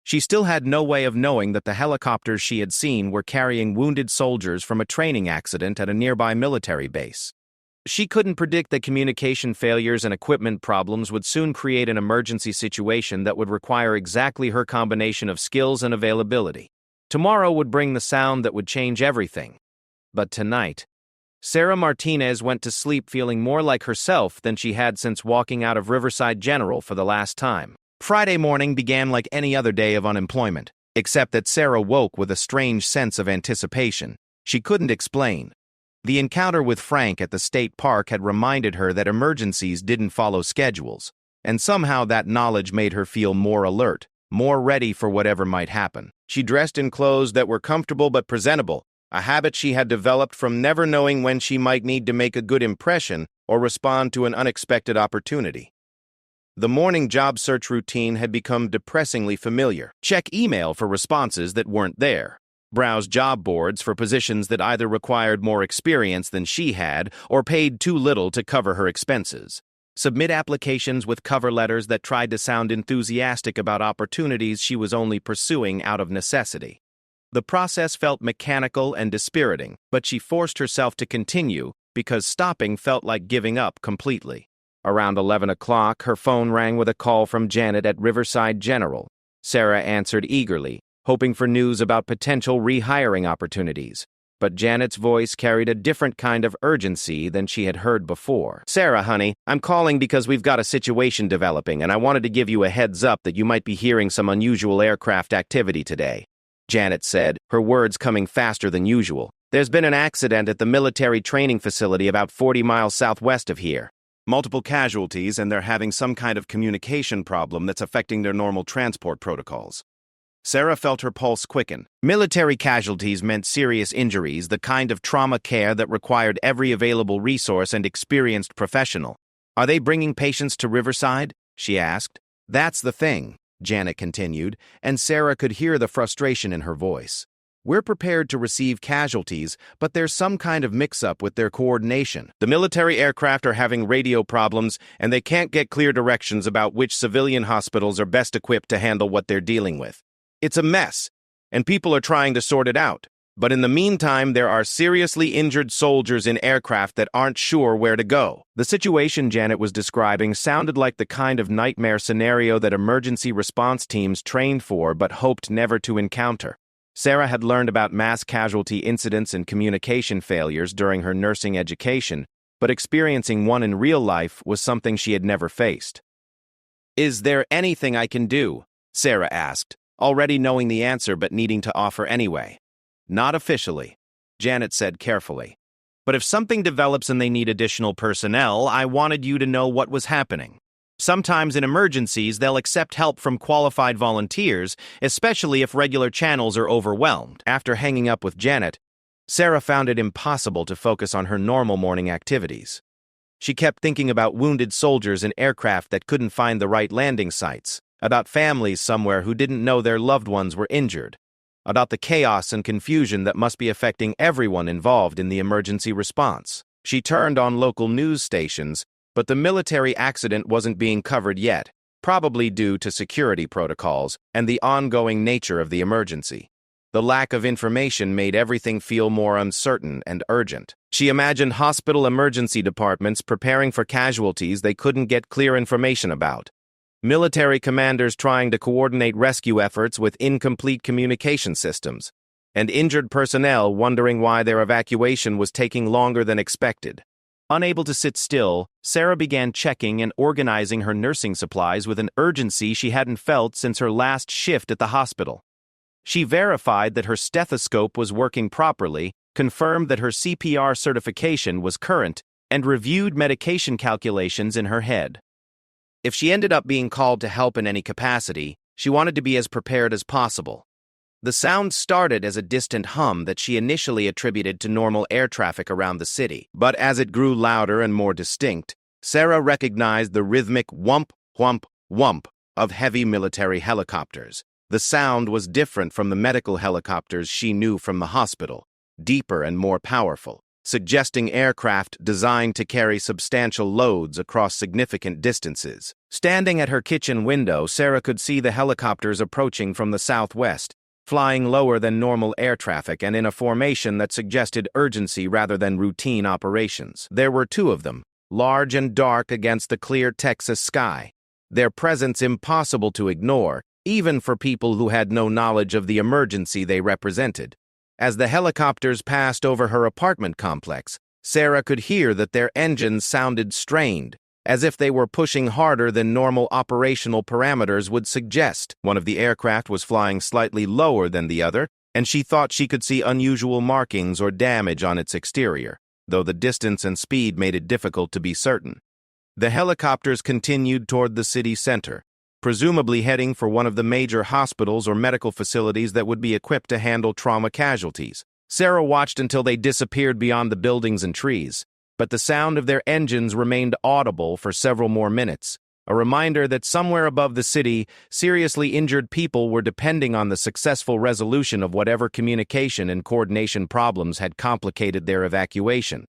She still had no way of knowing that the helicopters she had seen were carrying wounded soldiers from a training accident at a nearby military base. She couldn't predict that communication failures and equipment problems would soon create an emergency situation that would require exactly her combination of skills and availability. Tomorrow would bring the sound that would change everything. But tonight, Sarah Martinez went to sleep feeling more like herself than she had since walking out of Riverside General for the last time. Friday morning began like any other day of unemployment, except that Sarah woke with a strange sense of anticipation. She couldn't explain. The encounter with Frank at the state park had reminded her that emergencies didn't follow schedules, and somehow that knowledge made her feel more alert, more ready for whatever might happen. She dressed in clothes that were comfortable but presentable, a habit she had developed from never knowing when she might need to make a good impression or respond to an unexpected opportunity. The morning job search routine had become depressingly familiar. Check email for responses that weren't there. Browse job boards for positions that either required more experience than she had or paid too little to cover her expenses. Submit applications with cover letters that tried to sound enthusiastic about opportunities she was only pursuing out of necessity. The process felt mechanical and dispiriting, but she forced herself to continue because stopping felt like giving up completely. Around 11 o'clock, her phone rang with a call from Janet at Riverside General. Sarah answered eagerly, hoping for news about potential rehiring opportunities. But Janet's voice carried a different kind of urgency than she had heard before. Sarah, honey, I'm calling because we've got a situation developing, and I wanted to give you a heads up that you might be hearing some unusual aircraft activity today, Janet said, her words coming faster than usual. There's been an accident at the military training facility about 40 miles southwest of here. Multiple casualties, and they're having some kind of communication problem that's affecting their normal transport protocols. Sarah felt her pulse quicken. Military casualties meant serious injuries, the kind of trauma care that required every available resource and experienced professional. Are they bringing patients to Riverside? She asked. That's the thing, Janet continued, and Sarah could hear the frustration in her voice. We're prepared to receive casualties, but there's some kind of mix-up with their coordination. The military aircraft are having radio problems, and they can't get clear directions about which civilian hospitals are best equipped to handle what they're dealing with. It's a mess, and people are trying to sort it out. But in the meantime, there are seriously injured soldiers in aircraft that aren't sure where to go. The situation Janet was describing sounded like the kind of nightmare scenario that emergency response teams trained for but hoped never to encounter. Sarah had learned about mass casualty incidents and communication failures during her nursing education, but experiencing one in real life was something she had never faced. Is there anything I can do? Sarah asked, already knowing the answer but needing to offer anyway. Not officially, Janet said carefully. But if something develops and they need additional personnel, I wanted you to know what was happening. Sometimes in emergencies, they'll accept help from qualified volunteers, especially if regular channels are overwhelmed. After hanging up with Janet, Sarah found it impossible to focus on her normal morning activities. She kept thinking about wounded soldiers in aircraft that couldn't find the right landing sites, about families somewhere who didn't know their loved ones were injured, about the chaos and confusion that must be affecting everyone involved in the emergency response. She turned on local news stations, but the military accident wasn't being covered yet, probably due to security protocols and the ongoing nature of the emergency. The lack of information made everything feel more uncertain and urgent. She imagined hospital emergency departments preparing for casualties they couldn't get clear information about, military commanders trying to coordinate rescue efforts with incomplete communication systems, and injured personnel wondering why their evacuation was taking longer than expected. Unable to sit still, Sarah began checking and organizing her nursing supplies with an urgency she hadn't felt since her last shift at the hospital. She verified that her stethoscope was working properly, confirmed that her CPR certification was current, and reviewed medication calculations in her head. If she ended up being called to help in any capacity, she wanted to be as prepared as possible. The sound started as a distant hum that she initially attributed to normal air traffic around the city, but as it grew louder and more distinct, Sarah recognized the rhythmic whump, whump, whump of heavy military helicopters. The sound was different from the medical helicopters she knew from the hospital, deeper and more powerful, suggesting aircraft designed to carry substantial loads across significant distances. Standing at her kitchen window, Sarah could see the helicopters approaching from the southwest, flying lower than normal air traffic and in a formation that suggested urgency rather than routine operations. There were two of them, large and dark against the clear Texas sky, their presence impossible to ignore, even for people who had no knowledge of the emergency they represented. As the helicopters passed over her apartment complex, Sarah could hear that their engines sounded strained, as if they were pushing harder than normal operational parameters would suggest. One of the aircraft was flying slightly lower than the other, and she thought she could see unusual markings or damage on its exterior, though the distance and speed made it difficult to be certain. The helicopters continued toward the city center, presumably heading for one of the major hospitals or medical facilities that would be equipped to handle trauma casualties. Sarah watched until they disappeared beyond the buildings and trees, but the sound of their engines remained audible for several more minutes, a reminder that somewhere above the city, seriously injured people were depending on the successful resolution of whatever communication and coordination problems had complicated their evacuation.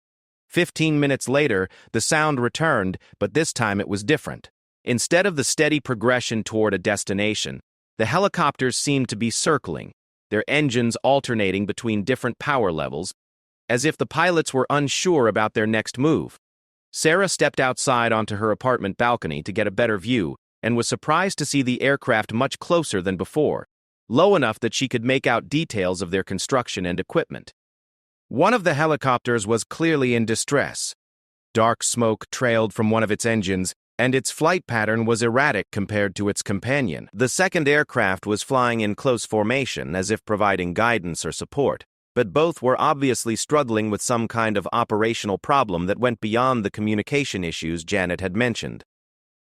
15 minutes later, the sound returned, but this time it was different. Instead of the steady progression toward a destination, the helicopters seemed to be circling, their engines alternating between different power levels, as if the pilots were unsure about their next move. Sarah stepped outside onto her apartment balcony to get a better view and was surprised to see the aircraft much closer than before, low enough that she could make out details of their construction and equipment. One of the helicopters was clearly in distress. Dark smoke trailed from one of its engines, and its flight pattern was erratic compared to its companion. The second aircraft was flying in close formation, as if providing guidance or support, but both were obviously struggling with some kind of operational problem that went beyond the communication issues Janet had mentioned.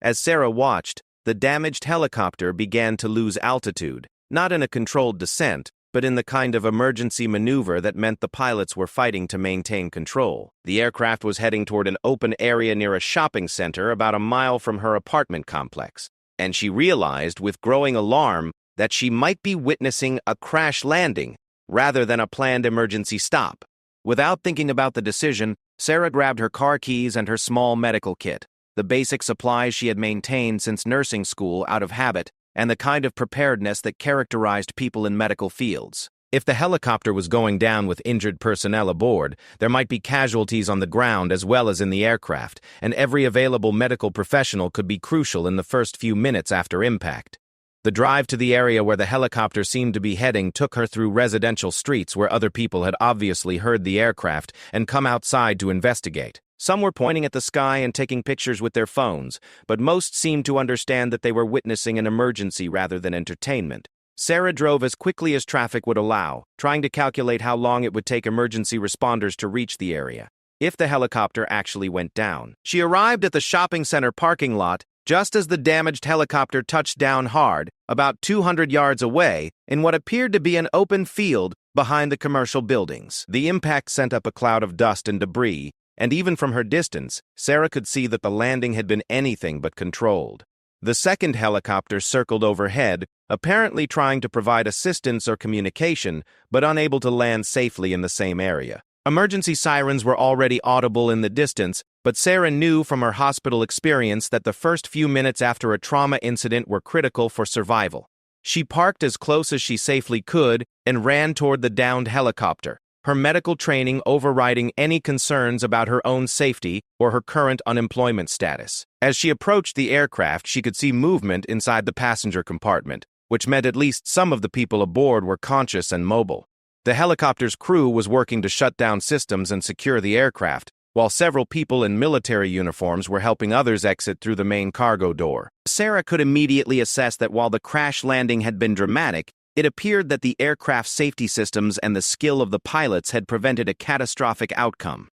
As Sarah watched, the damaged helicopter began to lose altitude, not in a controlled descent, but in the kind of emergency maneuver that meant the pilots were fighting to maintain control. The aircraft was heading toward an open area near a shopping center about a mile from her apartment complex, and she realized with growing alarm that she might be witnessing a crash landing rather than a planned emergency stop. Without thinking about the decision, Sarah grabbed her car keys and her small medical kit, the basic supplies she had maintained since nursing school out of habit, and the kind of preparedness that characterized people in medical fields. If the helicopter was going down with injured personnel aboard, there might be casualties on the ground as well as in the aircraft, and every available medical professional could be crucial in the first few minutes after impact. The drive to the area where the helicopter seemed to be heading took her through residential streets where other people had obviously heard the aircraft and come outside to investigate. Some were pointing at the sky and taking pictures with their phones, but most seemed to understand that they were witnessing an emergency rather than entertainment. Sarah drove as quickly as traffic would allow, trying to calculate how long it would take emergency responders to reach the area, if the helicopter actually went down. She arrived at the shopping center parking lot just as the damaged helicopter touched down hard, about 200 yards away, in what appeared to be an open field behind the commercial buildings. The impact sent up a cloud of dust and debris, and even from her distance, Sarah could see that the landing had been anything but controlled. The second helicopter circled overhead, apparently trying to provide assistance or communication, but unable to land safely in the same area. Emergency sirens were already audible in the distance, but Sarah knew from her hospital experience that the first few minutes after a trauma incident were critical for survival. She parked as close as she safely could and ran toward the downed helicopter, her medical training overriding any concerns about her own safety or her current unemployment status. As she approached the aircraft, she could see movement inside the passenger compartment, which meant at least some of the people aboard were conscious and mobile. The helicopter's crew was working to shut down systems and secure the aircraft, while several people in military uniforms were helping others exit through the main cargo door. Sarah could immediately assess that while the crash landing had been dramatic, it appeared that the aircraft's safety systems and the skill of the pilots had prevented a catastrophic outcome.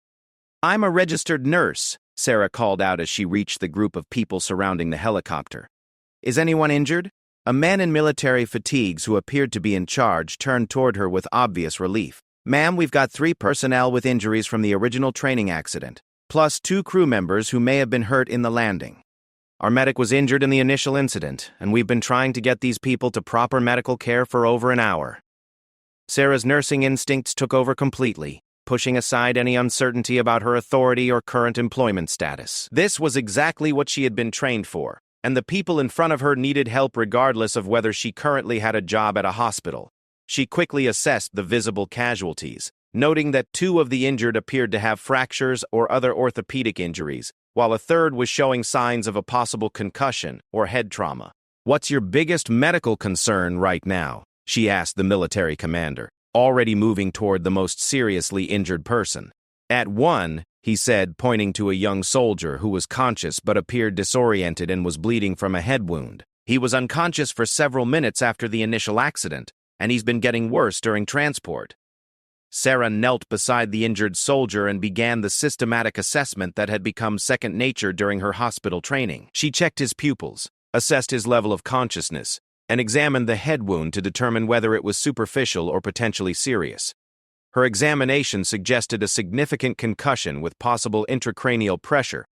"I'm a registered nurse," Sarah called out as she reached the group of people surrounding the helicopter. "Is anyone injured?" A man in military fatigues who appeared to be in charge turned toward her with obvious relief. "Ma'am, we've got 3 personnel with injuries from the original training accident, plus 2 crew members who may have been hurt in the landing. Our medic was injured in the initial incident, and we've been trying to get these people to proper medical care for over an hour." Sarah's nursing instincts took over completely, pushing aside any uncertainty about her authority or current employment status. This was exactly what she had been trained for, and the people in front of her needed help regardless of whether she currently had a job at a hospital. She quickly assessed the visible casualties, noting that 2 of the injured appeared to have fractures or other orthopedic injuries, while a third was showing signs of a possible concussion or head trauma. "What's your biggest medical concern right now?" she asked the military commander, already moving toward the most seriously injured person. "At 1, he said, pointing to a young soldier who was conscious but appeared disoriented and was bleeding from a head wound. He was unconscious for several minutes after the initial accident, and he's been getting worse during transport." Sarah knelt beside the injured soldier and began the systematic assessment that had become second nature during her hospital training. She checked his pupils, assessed his level of consciousness, and examined the head wound to determine whether it was superficial or potentially serious. Her examination suggested a significant concussion with possible intracranial pressure,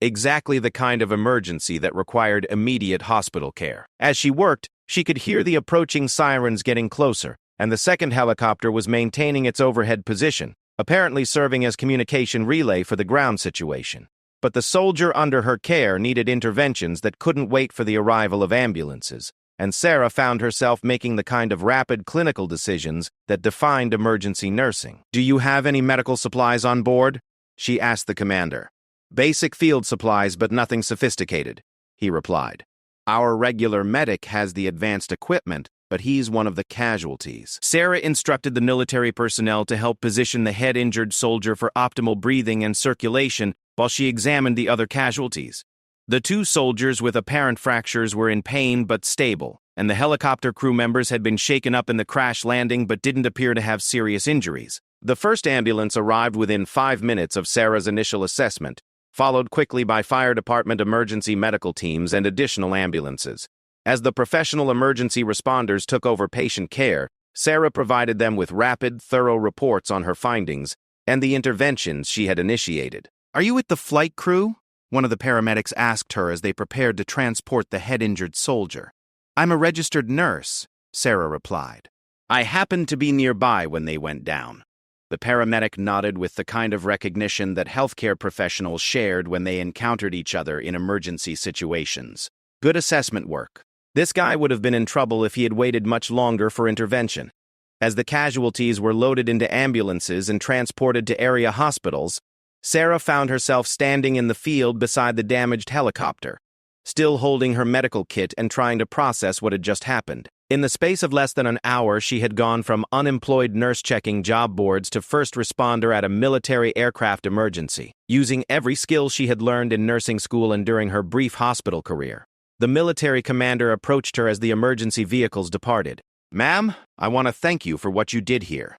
exactly the kind of emergency that required immediate hospital care. As she worked, she could hear the approaching sirens getting closer, and the second helicopter was maintaining its overhead position, apparently serving as communication relay for the ground situation. But the soldier under her care needed interventions that couldn't wait for the arrival of ambulances, and Sarah found herself making the kind of rapid clinical decisions that defined emergency nursing. "Do you have any medical supplies on board?" she asked the commander. "Basic field supplies, but nothing sophisticated," he replied. "Our regular medic has the advanced equipment, but he's one of the casualties." Sarah instructed the military personnel to help position the head-injured soldier for optimal breathing and circulation while she examined the other casualties. The 2 soldiers with apparent fractures were in pain but stable, and the helicopter crew members had been shaken up in the crash landing but didn't appear to have serious injuries. The first ambulance arrived within 5 minutes of Sarah's initial assessment, followed quickly by fire department emergency medical teams and additional ambulances. As the professional emergency responders took over patient care, Sarah provided them with rapid, thorough reports on her findings and the interventions she had initiated. "Are you with the flight crew?" one of the paramedics asked her as they prepared to transport the head-injured soldier. "I'm a registered nurse," Sarah replied. "I happened to be nearby when they went down." The paramedic nodded with the kind of recognition that healthcare professionals shared when they encountered each other in emergency situations. "Good assessment work. This guy would have been in trouble if he had waited much longer for intervention." As the casualties were loaded into ambulances and transported to area hospitals, Sarah found herself standing in the field beside the damaged helicopter, still holding her medical kit and trying to process what had just happened. In the space of less than an hour, she had gone from unemployed nurse checking job boards to first responder at a military aircraft emergency, using every skill she had learned in nursing school and during her brief hospital career. The military commander approached her as the emergency vehicles departed. Ma'am, I want to thank you for what you did here.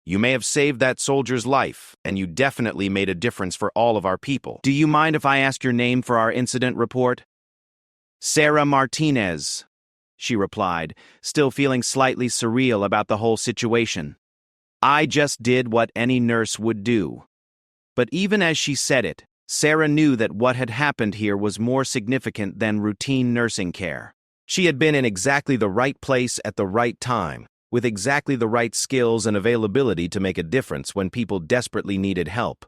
You may have saved that soldier's life, and you definitely made a difference for all of our people. Do you mind if I ask your name for our incident report? Sarah Martinez, she replied, still feeling slightly surreal about the whole situation. I just did what any nurse would do. But even as she said it, Sarah knew that what had happened here was more significant than routine nursing care. She had been in exactly the right place at the right time, with exactly the right skills and availability to make a difference when people desperately needed help.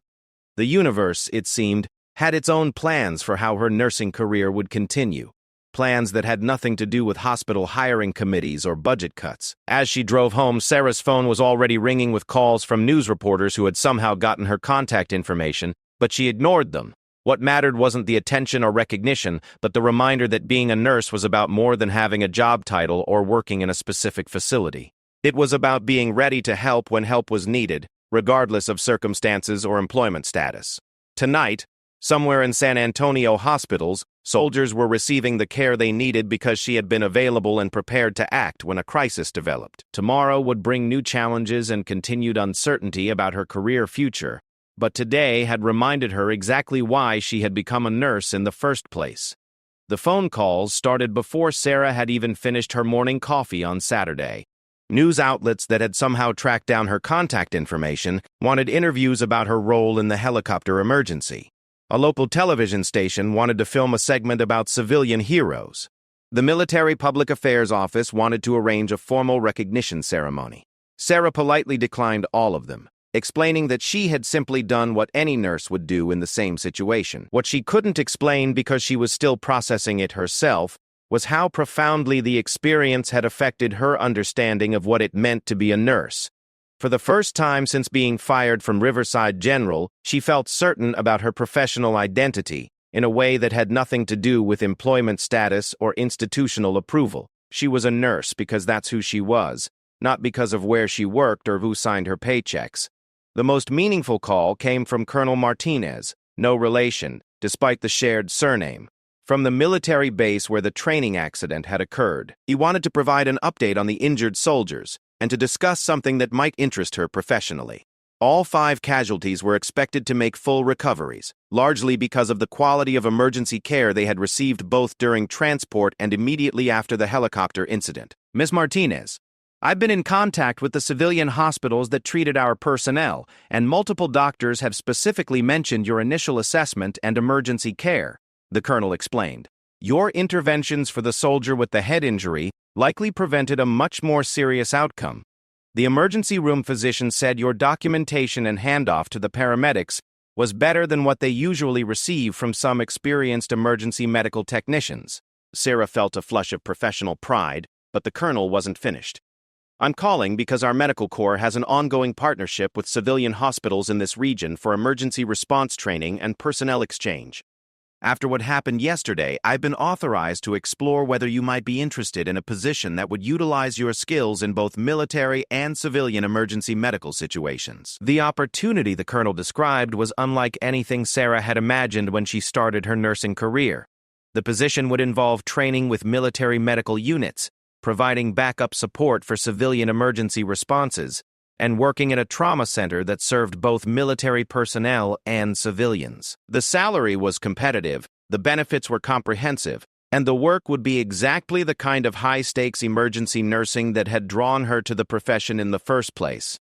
The universe, it seemed, had its own plans for how her nursing career would continue. Plans that had nothing to do with hospital hiring committees or budget cuts. As she drove home, Sarah's phone was already ringing with calls from news reporters who had somehow gotten her contact information, but she ignored them. What mattered wasn't the attention or recognition, but the reminder that being a nurse was about more than having a job title or working in a specific facility. It was about being ready to help when help was needed, regardless of circumstances or employment status. Tonight, somewhere in San Antonio hospitals, soldiers were receiving the care they needed because she had been available and prepared to act when a crisis developed. Tomorrow would bring new challenges and continued uncertainty about her career future, but today had reminded her exactly why she had become a nurse in the first place. The phone calls started before Sarah had even finished her morning coffee on Saturday. News outlets that had somehow tracked down her contact information wanted interviews about her role in the helicopter emergency. A local television station wanted to film a segment about civilian heroes. The Military Public Affairs Office wanted to arrange a formal recognition ceremony. Sarah politely declined all of them, explaining that she had simply done what any nurse would do in the same situation. What she couldn't explain because she was still processing it herself was how profoundly the experience had affected her understanding of what it meant to be a nurse. For the first time since being fired from Riverside General, she felt certain about her professional identity in a way that had nothing to do with employment status or institutional approval. She was a nurse because that's who she was, not because of where she worked or who signed her paychecks. The most meaningful call came from Colonel Martinez, no relation, despite the shared surname, from the military base where the training accident had occurred. He wanted to provide an update on the injured soldiers and to discuss something that might interest her professionally. All 5 casualties were expected to make full recoveries, largely because of the quality of emergency care they had received both during transport and immediately after the helicopter incident. Ms. Martinez, I've been in contact with the civilian hospitals that treated our personnel, and multiple doctors have specifically mentioned your initial assessment and emergency care, the colonel explained. Your interventions for the soldier with the head injury likely prevented a much more serious outcome. The emergency room physician said your documentation and handoff to the paramedics was better than what they usually receive from some experienced emergency medical technicians. Sarah felt a flush of professional pride, but the colonel wasn't finished. I'm calling because our medical corps has an ongoing partnership with civilian hospitals in this region for emergency response training and personnel exchange. After what happened yesterday, I've been authorized to explore whether you might be interested in a position that would utilize your skills in both military and civilian emergency medical situations. The opportunity the colonel described was unlike anything Sarah had imagined when she started her nursing career. The position would involve training with military medical units, providing backup support for civilian emergency responses, and working in a trauma center that served both military personnel and civilians. The salary was competitive, the benefits were comprehensive, and the work would be exactly the kind of high-stakes emergency nursing that had drawn her to the profession in the first place.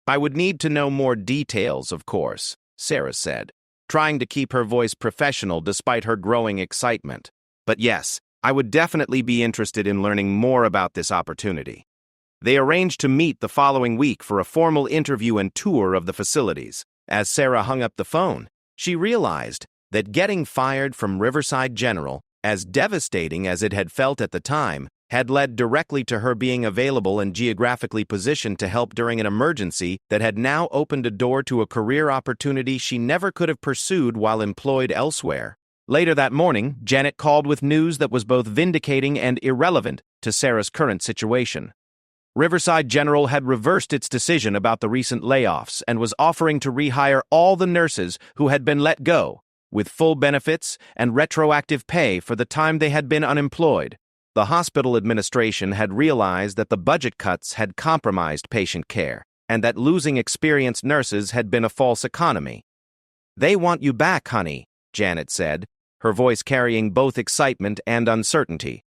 I would need to know more details, of course, Sarah said, trying to keep her voice professional despite her growing excitement. But yes, I would definitely be interested in learning more about this opportunity. They arranged to meet the following week for a formal interview and tour of the facilities. As Sarah hung up the phone, she realized that getting fired from Riverside General, as devastating as it had felt at the time, had led directly to her being available and geographically positioned to help during an emergency that had now opened a door to a career opportunity she never could have pursued while employed elsewhere. Later that morning, Janet called with news that was both vindicating and irrelevant to Sarah's current situation. Riverside General had reversed its decision about the recent layoffs and was offering to rehire all the nurses who had been let go, with full benefits and retroactive pay for the time they had been unemployed. The hospital administration had realized that the budget cuts had compromised patient care, and that losing experienced nurses had been a false economy. "They want you back, honey," Janet said, her voice carrying both excitement and uncertainty.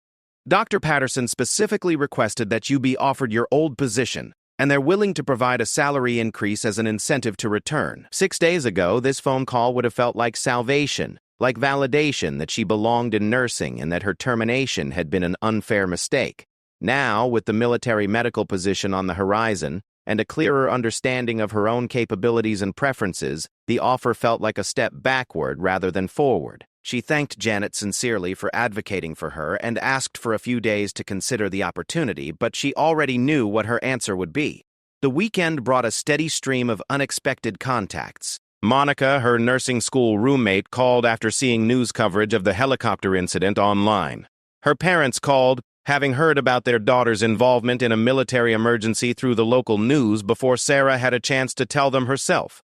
"Dr. Patterson specifically requested that you be offered your old position, and they're willing to provide a salary increase as an incentive to return." 6 days ago, this phone call would have felt like salvation, like validation that she belonged in nursing and that her termination had been an unfair mistake. Now, with the military medical position on the horizon and a clearer understanding of her own capabilities and preferences, the offer felt like a step backward rather than forward. She thanked Janet sincerely for advocating for her and asked for a few days to consider the opportunity, but she already knew what her answer would be. The weekend brought a steady stream of unexpected contacts. Monica, her nursing school roommate, called after seeing news coverage of the helicopter incident online. Her parents called, having heard about their daughter's involvement in a military emergency through the local news before Sarah had a chance to tell them herself.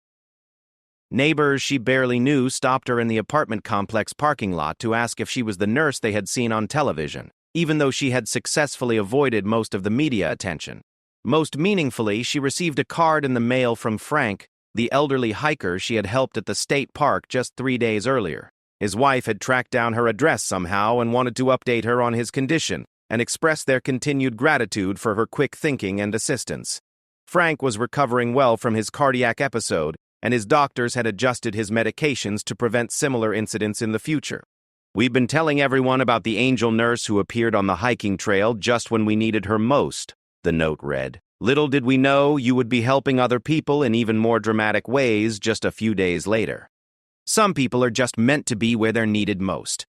Neighbors she barely knew stopped her in the apartment complex parking lot to ask if she was the nurse they had seen on television, even though she had successfully avoided most of the media attention. Most meaningfully, she received a card in the mail from Frank, the elderly hiker she had helped at the state park just 3 days earlier. His wife had tracked down her address somehow and wanted to update her on his condition and express their continued gratitude for her quick thinking and assistance. Frank was recovering well from his cardiac episode, and his doctors had adjusted his medications to prevent similar incidents in the future. "We've been telling everyone about the angel nurse who appeared on the hiking trail just when we needed her most," the note read. "Little did we know you would be helping other people in even more dramatic ways just a few days later. Some people are just meant to be where they're needed most."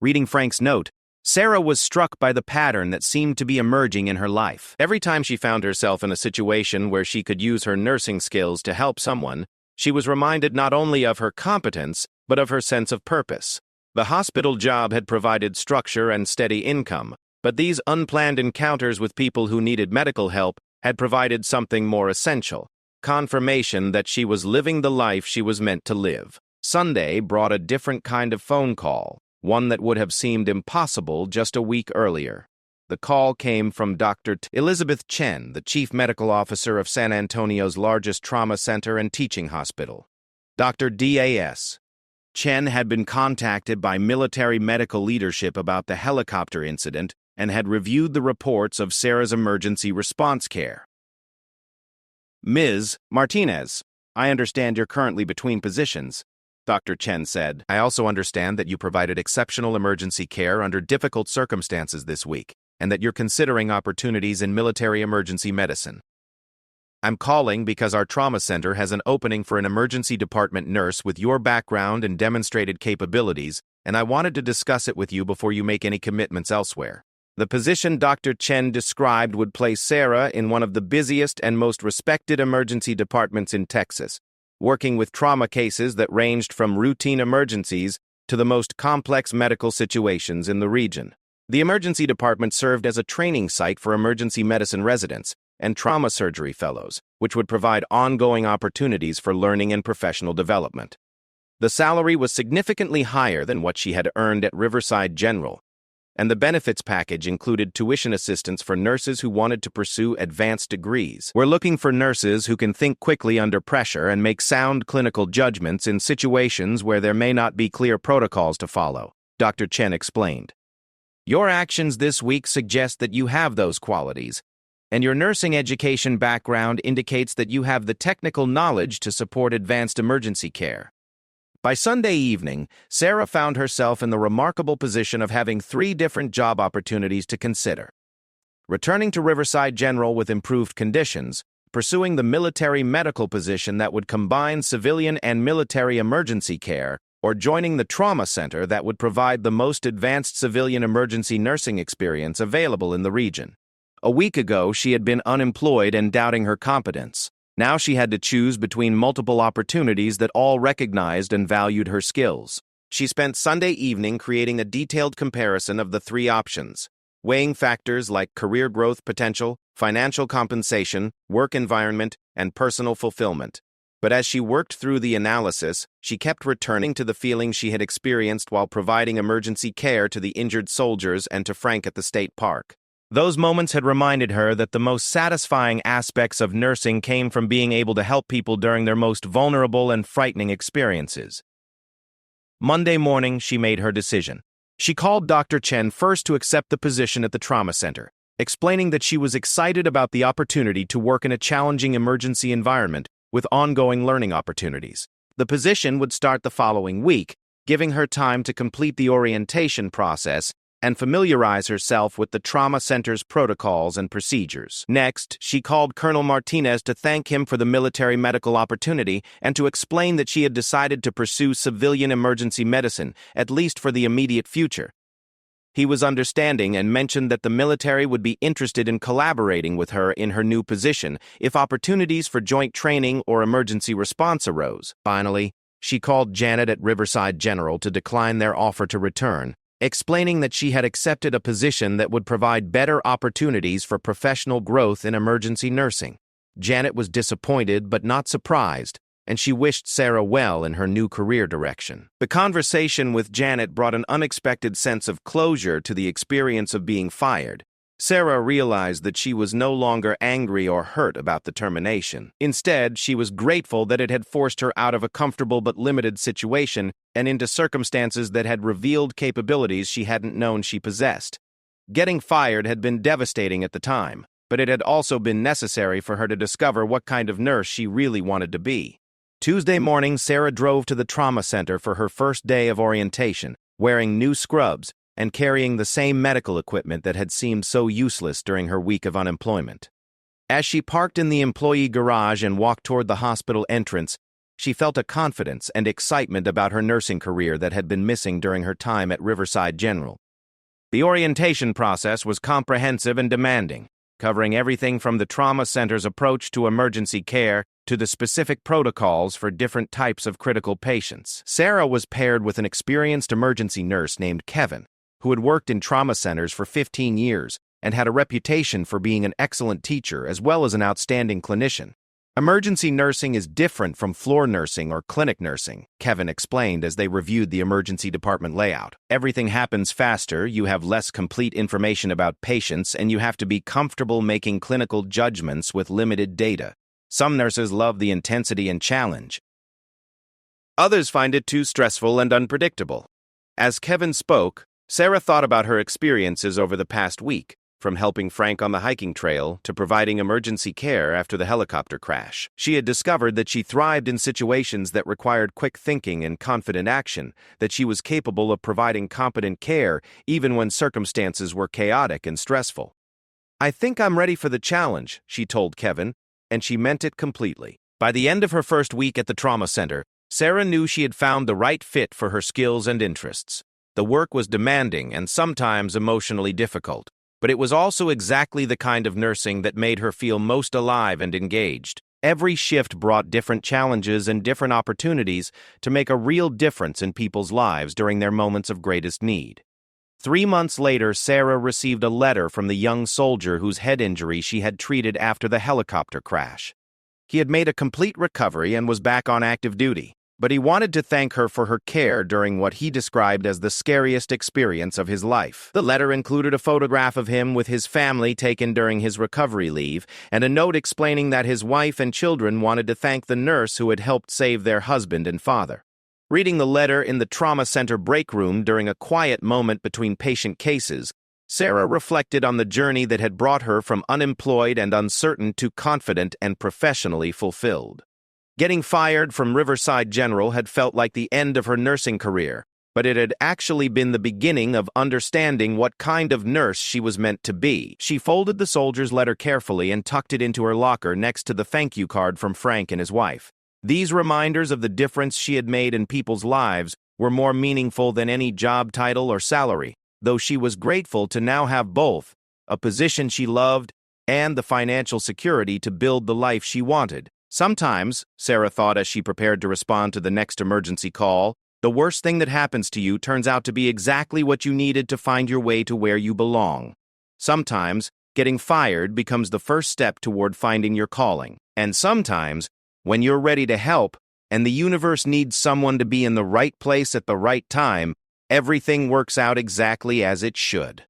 Reading Frank's note, Sarah was struck by the pattern that seemed to be emerging in her life. Every time she found herself in a situation where she could use her nursing skills to help someone, she was reminded not only of her competence, but of her sense of purpose. The hospital job had provided structure and steady income, but these unplanned encounters with people who needed medical help had provided something more essential: confirmation that she was living the life she was meant to live. Sunday brought a different kind of phone call, one that would have seemed impossible just a week earlier. The call came from Dr. Elizabeth Chen, the chief medical officer of San Antonio's largest trauma center and teaching hospital. Dr. D.A.S. Chen had been contacted by military medical leadership about the helicopter incident and had reviewed the reports of Sarah's emergency response care. "Ms. Martinez, I understand you're currently between positions," Dr. Chen said. "I also understand that you provided exceptional emergency care under difficult circumstances this week, and that you're considering opportunities in military emergency medicine. I'm calling because our trauma center has an opening for an emergency department nurse with your background and demonstrated capabilities, and I wanted to discuss it with you before you make any commitments elsewhere." The position Dr. Chen described would place Sarah in one of the busiest and most respected emergency departments in Texas, working with trauma cases that ranged from routine emergencies to the most complex medical situations in the region. The emergency department served as a training site for emergency medicine residents and trauma surgery fellows, which would provide ongoing opportunities for learning and professional development. The salary was significantly higher than what she had earned at Riverside General, and the benefits package included tuition assistance for nurses who wanted to pursue advanced degrees. "We're looking for nurses who can think quickly under pressure and make sound clinical judgments in situations where there may not be clear protocols to follow," Dr. Chen explained. "Your actions this week suggest that you have those qualities, and your nursing education background indicates that you have the technical knowledge to support advanced emergency care." By Sunday evening, Sarah found herself in the remarkable position of having 3 different job opportunities to consider: returning to Riverside General with improved conditions, pursuing the military medical position that would combine civilian and military emergency care, or joining the trauma center that would provide the most advanced civilian emergency nursing experience available in the region. A week ago, she had been unemployed and doubting her competence. Now she had to choose between multiple opportunities that all recognized and valued her skills. She spent Sunday evening creating a detailed comparison of the 3 options, weighing factors like career growth potential, financial compensation, work environment, and personal fulfillment. But as she worked through the analysis, she kept returning to the feeling she had experienced while providing emergency care to the injured soldiers and to Frank at the state park. Those moments had reminded her that the most satisfying aspects of nursing came from being able to help people during their most vulnerable and frightening experiences. Monday morning, she made her decision. She called Dr. Chen first to accept the position at the trauma center, explaining that she was excited about the opportunity to work in a challenging emergency environment with ongoing learning opportunities. The position would start the following week, giving her time to complete the orientation process and familiarize herself with the trauma center's protocols and procedures. Next, she called Colonel Martinez to thank him for the military medical opportunity and to explain that she had decided to pursue civilian emergency medicine, at least for the immediate future. He was understanding and mentioned that the military would be interested in collaborating with her in her new position if opportunities for joint training or emergency response arose. Finally, she called Janet at Riverside General to decline their offer to return, explaining that she had accepted a position that would provide better opportunities for professional growth in emergency nursing. Janet was disappointed but not surprised, and she wished Sarah well in her new career direction. The conversation with Janet brought an unexpected sense of closure to the experience of being fired. Sarah realized that she was no longer angry or hurt about the termination. Instead, she was grateful that it had forced her out of a comfortable but limited situation and into circumstances that had revealed capabilities she hadn't known she possessed. Getting fired had been devastating at the time, but it had also been necessary for her to discover what kind of nurse she really wanted to be. Tuesday morning, Sarah drove to the trauma center for her first day of orientation, wearing new scrubs and carrying the same medical equipment that had seemed so useless during her week of unemployment. As she parked in the employee garage and walked toward the hospital entrance, she felt a confidence and excitement about her nursing career that had been missing during her time at Riverside General. The orientation process was comprehensive and demanding, covering everything from the trauma center's approach to emergency care to the specific protocols for different types of critical patients. Sarah was paired with an experienced emergency nurse named Kevin, who had worked in trauma centers for 15 years and had a reputation for being an excellent teacher as well as an outstanding clinician. Emergency nursing is different from floor nursing or clinic nursing, Kevin explained as they reviewed the emergency department layout. Everything happens faster, you have less complete information about patients, and you have to be comfortable making clinical judgments with limited data. Some nurses love the intensity and challenge. Others find it too stressful and unpredictable. As Kevin spoke, Sarah thought about her experiences over the past week, from helping Frank on the hiking trail to providing emergency care after the helicopter crash. She had discovered that she thrived in situations that required quick thinking and confident action, that she was capable of providing competent care even when circumstances were chaotic and stressful. "I think I'm ready for the challenge," she told Kevin, and she meant it completely. By the end of her first week at the trauma center, Sarah knew she had found the right fit for her skills and interests. The work was demanding and sometimes emotionally difficult, but it was also exactly the kind of nursing that made her feel most alive and engaged. Every shift brought different challenges and different opportunities to make a real difference in people's lives during their moments of greatest need. 3 months later, Sarah received a letter from the young soldier whose head injury she had treated after the helicopter crash. He had made a complete recovery and was back on active duty, but he wanted to thank her for her care during what he described as the scariest experience of his life. The letter included a photograph of him with his family taken during his recovery leave, and a note explaining that his wife and children wanted to thank the nurse who had helped save their husband and father. Reading the letter in the trauma center break room during a quiet moment between patient cases, Sarah reflected on the journey that had brought her from unemployed and uncertain to confident and professionally fulfilled. Getting fired from Riverside General had felt like the end of her nursing career, but it had actually been the beginning of understanding what kind of nurse she was meant to be. She folded the soldier's letter carefully and tucked it into her locker next to the thank you card from Frank and his wife. These reminders of the difference she had made in people's lives were more meaningful than any job title or salary, though she was grateful to now have both, a position she loved and the financial security to build the life she wanted. Sometimes, Sarah thought as she prepared to respond to the next emergency call, the worst thing that happens to you turns out to be exactly what you needed to find your way to where you belong. Sometimes, getting fired becomes the first step toward finding your calling. And sometimes, When you're ready to help, and the universe needs someone to be in the right place at the right time, everything works out exactly as it should.